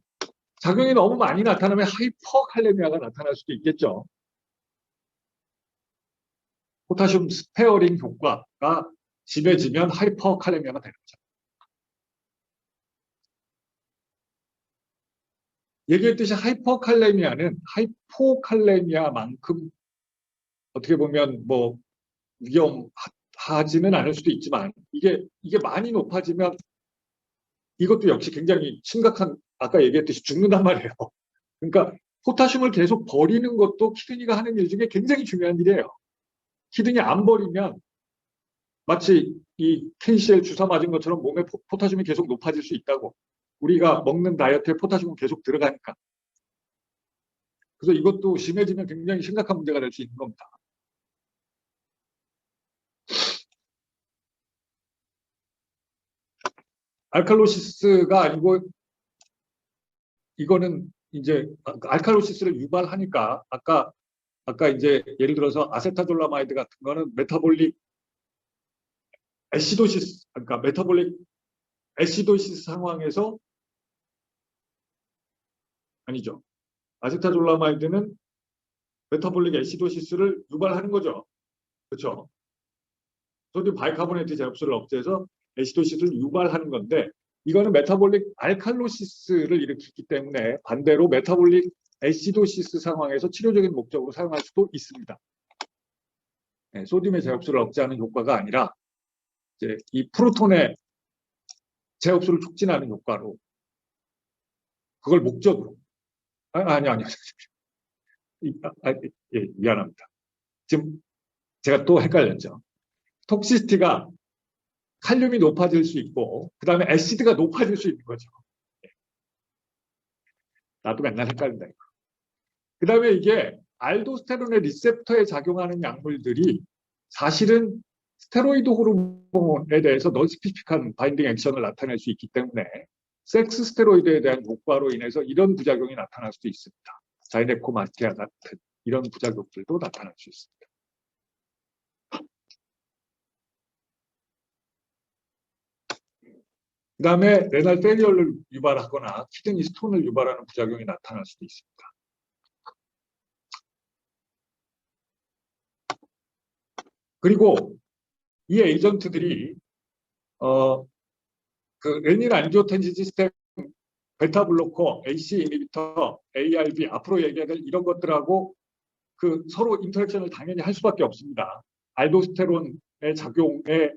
작용이 너무 많이 나타나면 하이퍼칼레미아가 나타날 수도 있겠죠. 포타슘 스페어링 효과가 심해지면 하이퍼칼레미아가 되는 거죠. 얘기했듯이 하이퍼칼레미아는 하이포칼레미아만큼 어떻게 보면 뭐 위험하지는 않을 수도 있지만, 이게 많이 높아지면 이것도 역시 굉장히 심각한, 아까 얘기했듯이 죽는단 말이에요. 그러니까 포타슘을 계속 버리는 것도 키드니가 하는 일 중에 굉장히 중요한 일이에요. 키드니 안 버리면 마치 이 KCL 주사 맞은 것처럼 몸에 포타슘이 계속 높아질 수 있다고. 우리가 먹는 다이어트에 포타슘은 계속 들어가니까. 그래서 이것도 심해지면 굉장히 심각한 문제가 될 수 있는 겁니다. 알칼로시스가 아니고, 이거는 이제 알칼로시스를 유발하니까 아까 이제 예를 들어서 아세타졸라마이드 같은 거는 메타볼릭 애시도시스, 그러니까 메타볼릭 애시도시스 상황에서, 아니죠. 아세타졸라마이드는 메타볼릭 애시도시스를 유발하는 거죠. 그렇죠? 소듐 바이카보네이트 재흡수를 억제해서 애시도시스를 유발하는 건데, 이거는 메타볼릭 알칼로시스를 일으키기 때문에 반대로 메타볼릭 애시도시스 상황에서 치료적인 목적으로 사용할 수도 있습니다. 네, 소듐의 재흡수를 억제하는 효과가 아니라 이제 이 프로톤의 재흡수를 촉진하는 효과로 그걸 목적으로 아니. 예, 미안합니다. 지금 제가 또 헷갈렸죠. 톡시시티가 칼륨이 높아질 수 있고 그 다음에 애시드가 높아질 수 있는 거죠. 예. 나도 맨날 헷갈린다. 그 다음에 이게 알도스테론의 리셉터에 작용하는 약물들이 사실은 스테로이드 호르몬에 대해서 넌스피시픽한 바인딩 액션을 나타낼 수 있기 때문에 섹스 스테로이드에 대한 효과로 인해서 이런 부작용이 나타날 수도 있습니다. 자이네코마스티아 같은 이런 부작용들도 나타날 수 있습니다. 그 다음에 레날 페리얼을 유발하거나 키드니 스톤을 유발하는 부작용이 나타날 수도 있습니다. 그리고 이 에이전트들이 그 레닌 안지오텐신 시스템, 베타 블로커, AC 이니비터, ARB 앞으로 얘기해야 될 이런 것들하고 그 서로 인터랙션을 당연히 할 수밖에 없습니다. 알도스테론의 작용에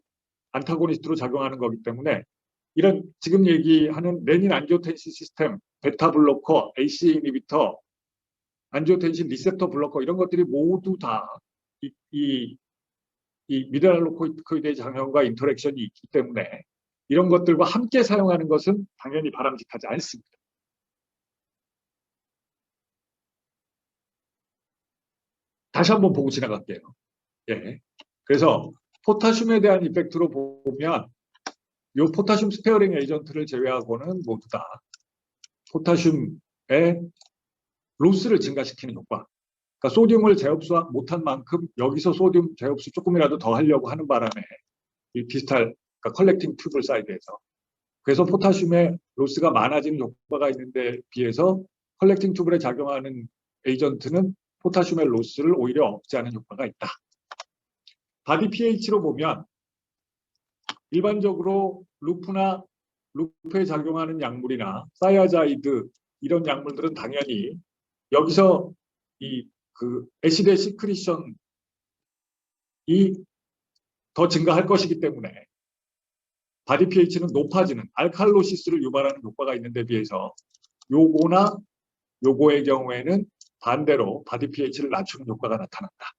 안타고니스트로 작용하는 거기 때문에 이런 지금 얘기하는 레닌 안지오텐신 시스템, 베타 블로커, AC 이니비터, 안지오텐신 리셉터 블로커 이런 것들이 모두 다 이 미네랄로코이드의 작용과 인터랙션이 있기 때문에 이런 것들과 함께 사용하는 것은 당연히 바람직하지 않습니다. 다시 한번 보고 지나갈게요. 예. 그래서 포타슘에 대한 이펙트로 보면 이 포타슘 스페어링 에이전트를 제외하고는 모두 다 포타슘의 로스를 증가시키는 효과. 그러니까 소듐을 재흡수 못한 만큼 여기서 소듐 재흡수 조금이라도 더 하려고 하는 바람에 이 디스탈, 그러니까 컬렉팅 튜블 사이드에서 그래서 포타슘의 로스가 많아지는 효과가 있는데 비해서 컬렉팅 튜블에 작용하는 에이전트는 포타슘의 로스를 오히려 억제하는 효과가 있다. 바디 pH로 보면 일반적으로 루프에 작용하는 약물이나 사이아자이드 이런 약물들은 당연히 여기서 그 애시드의 시크리션이 더 증가할 것이기 때문에 바디 pH는 높아지는 알칼로시스를 유발하는 효과가 있는데 비해서 요거나 요거의 경우에는 반대로 바디 pH를 낮추는 효과가 나타난다.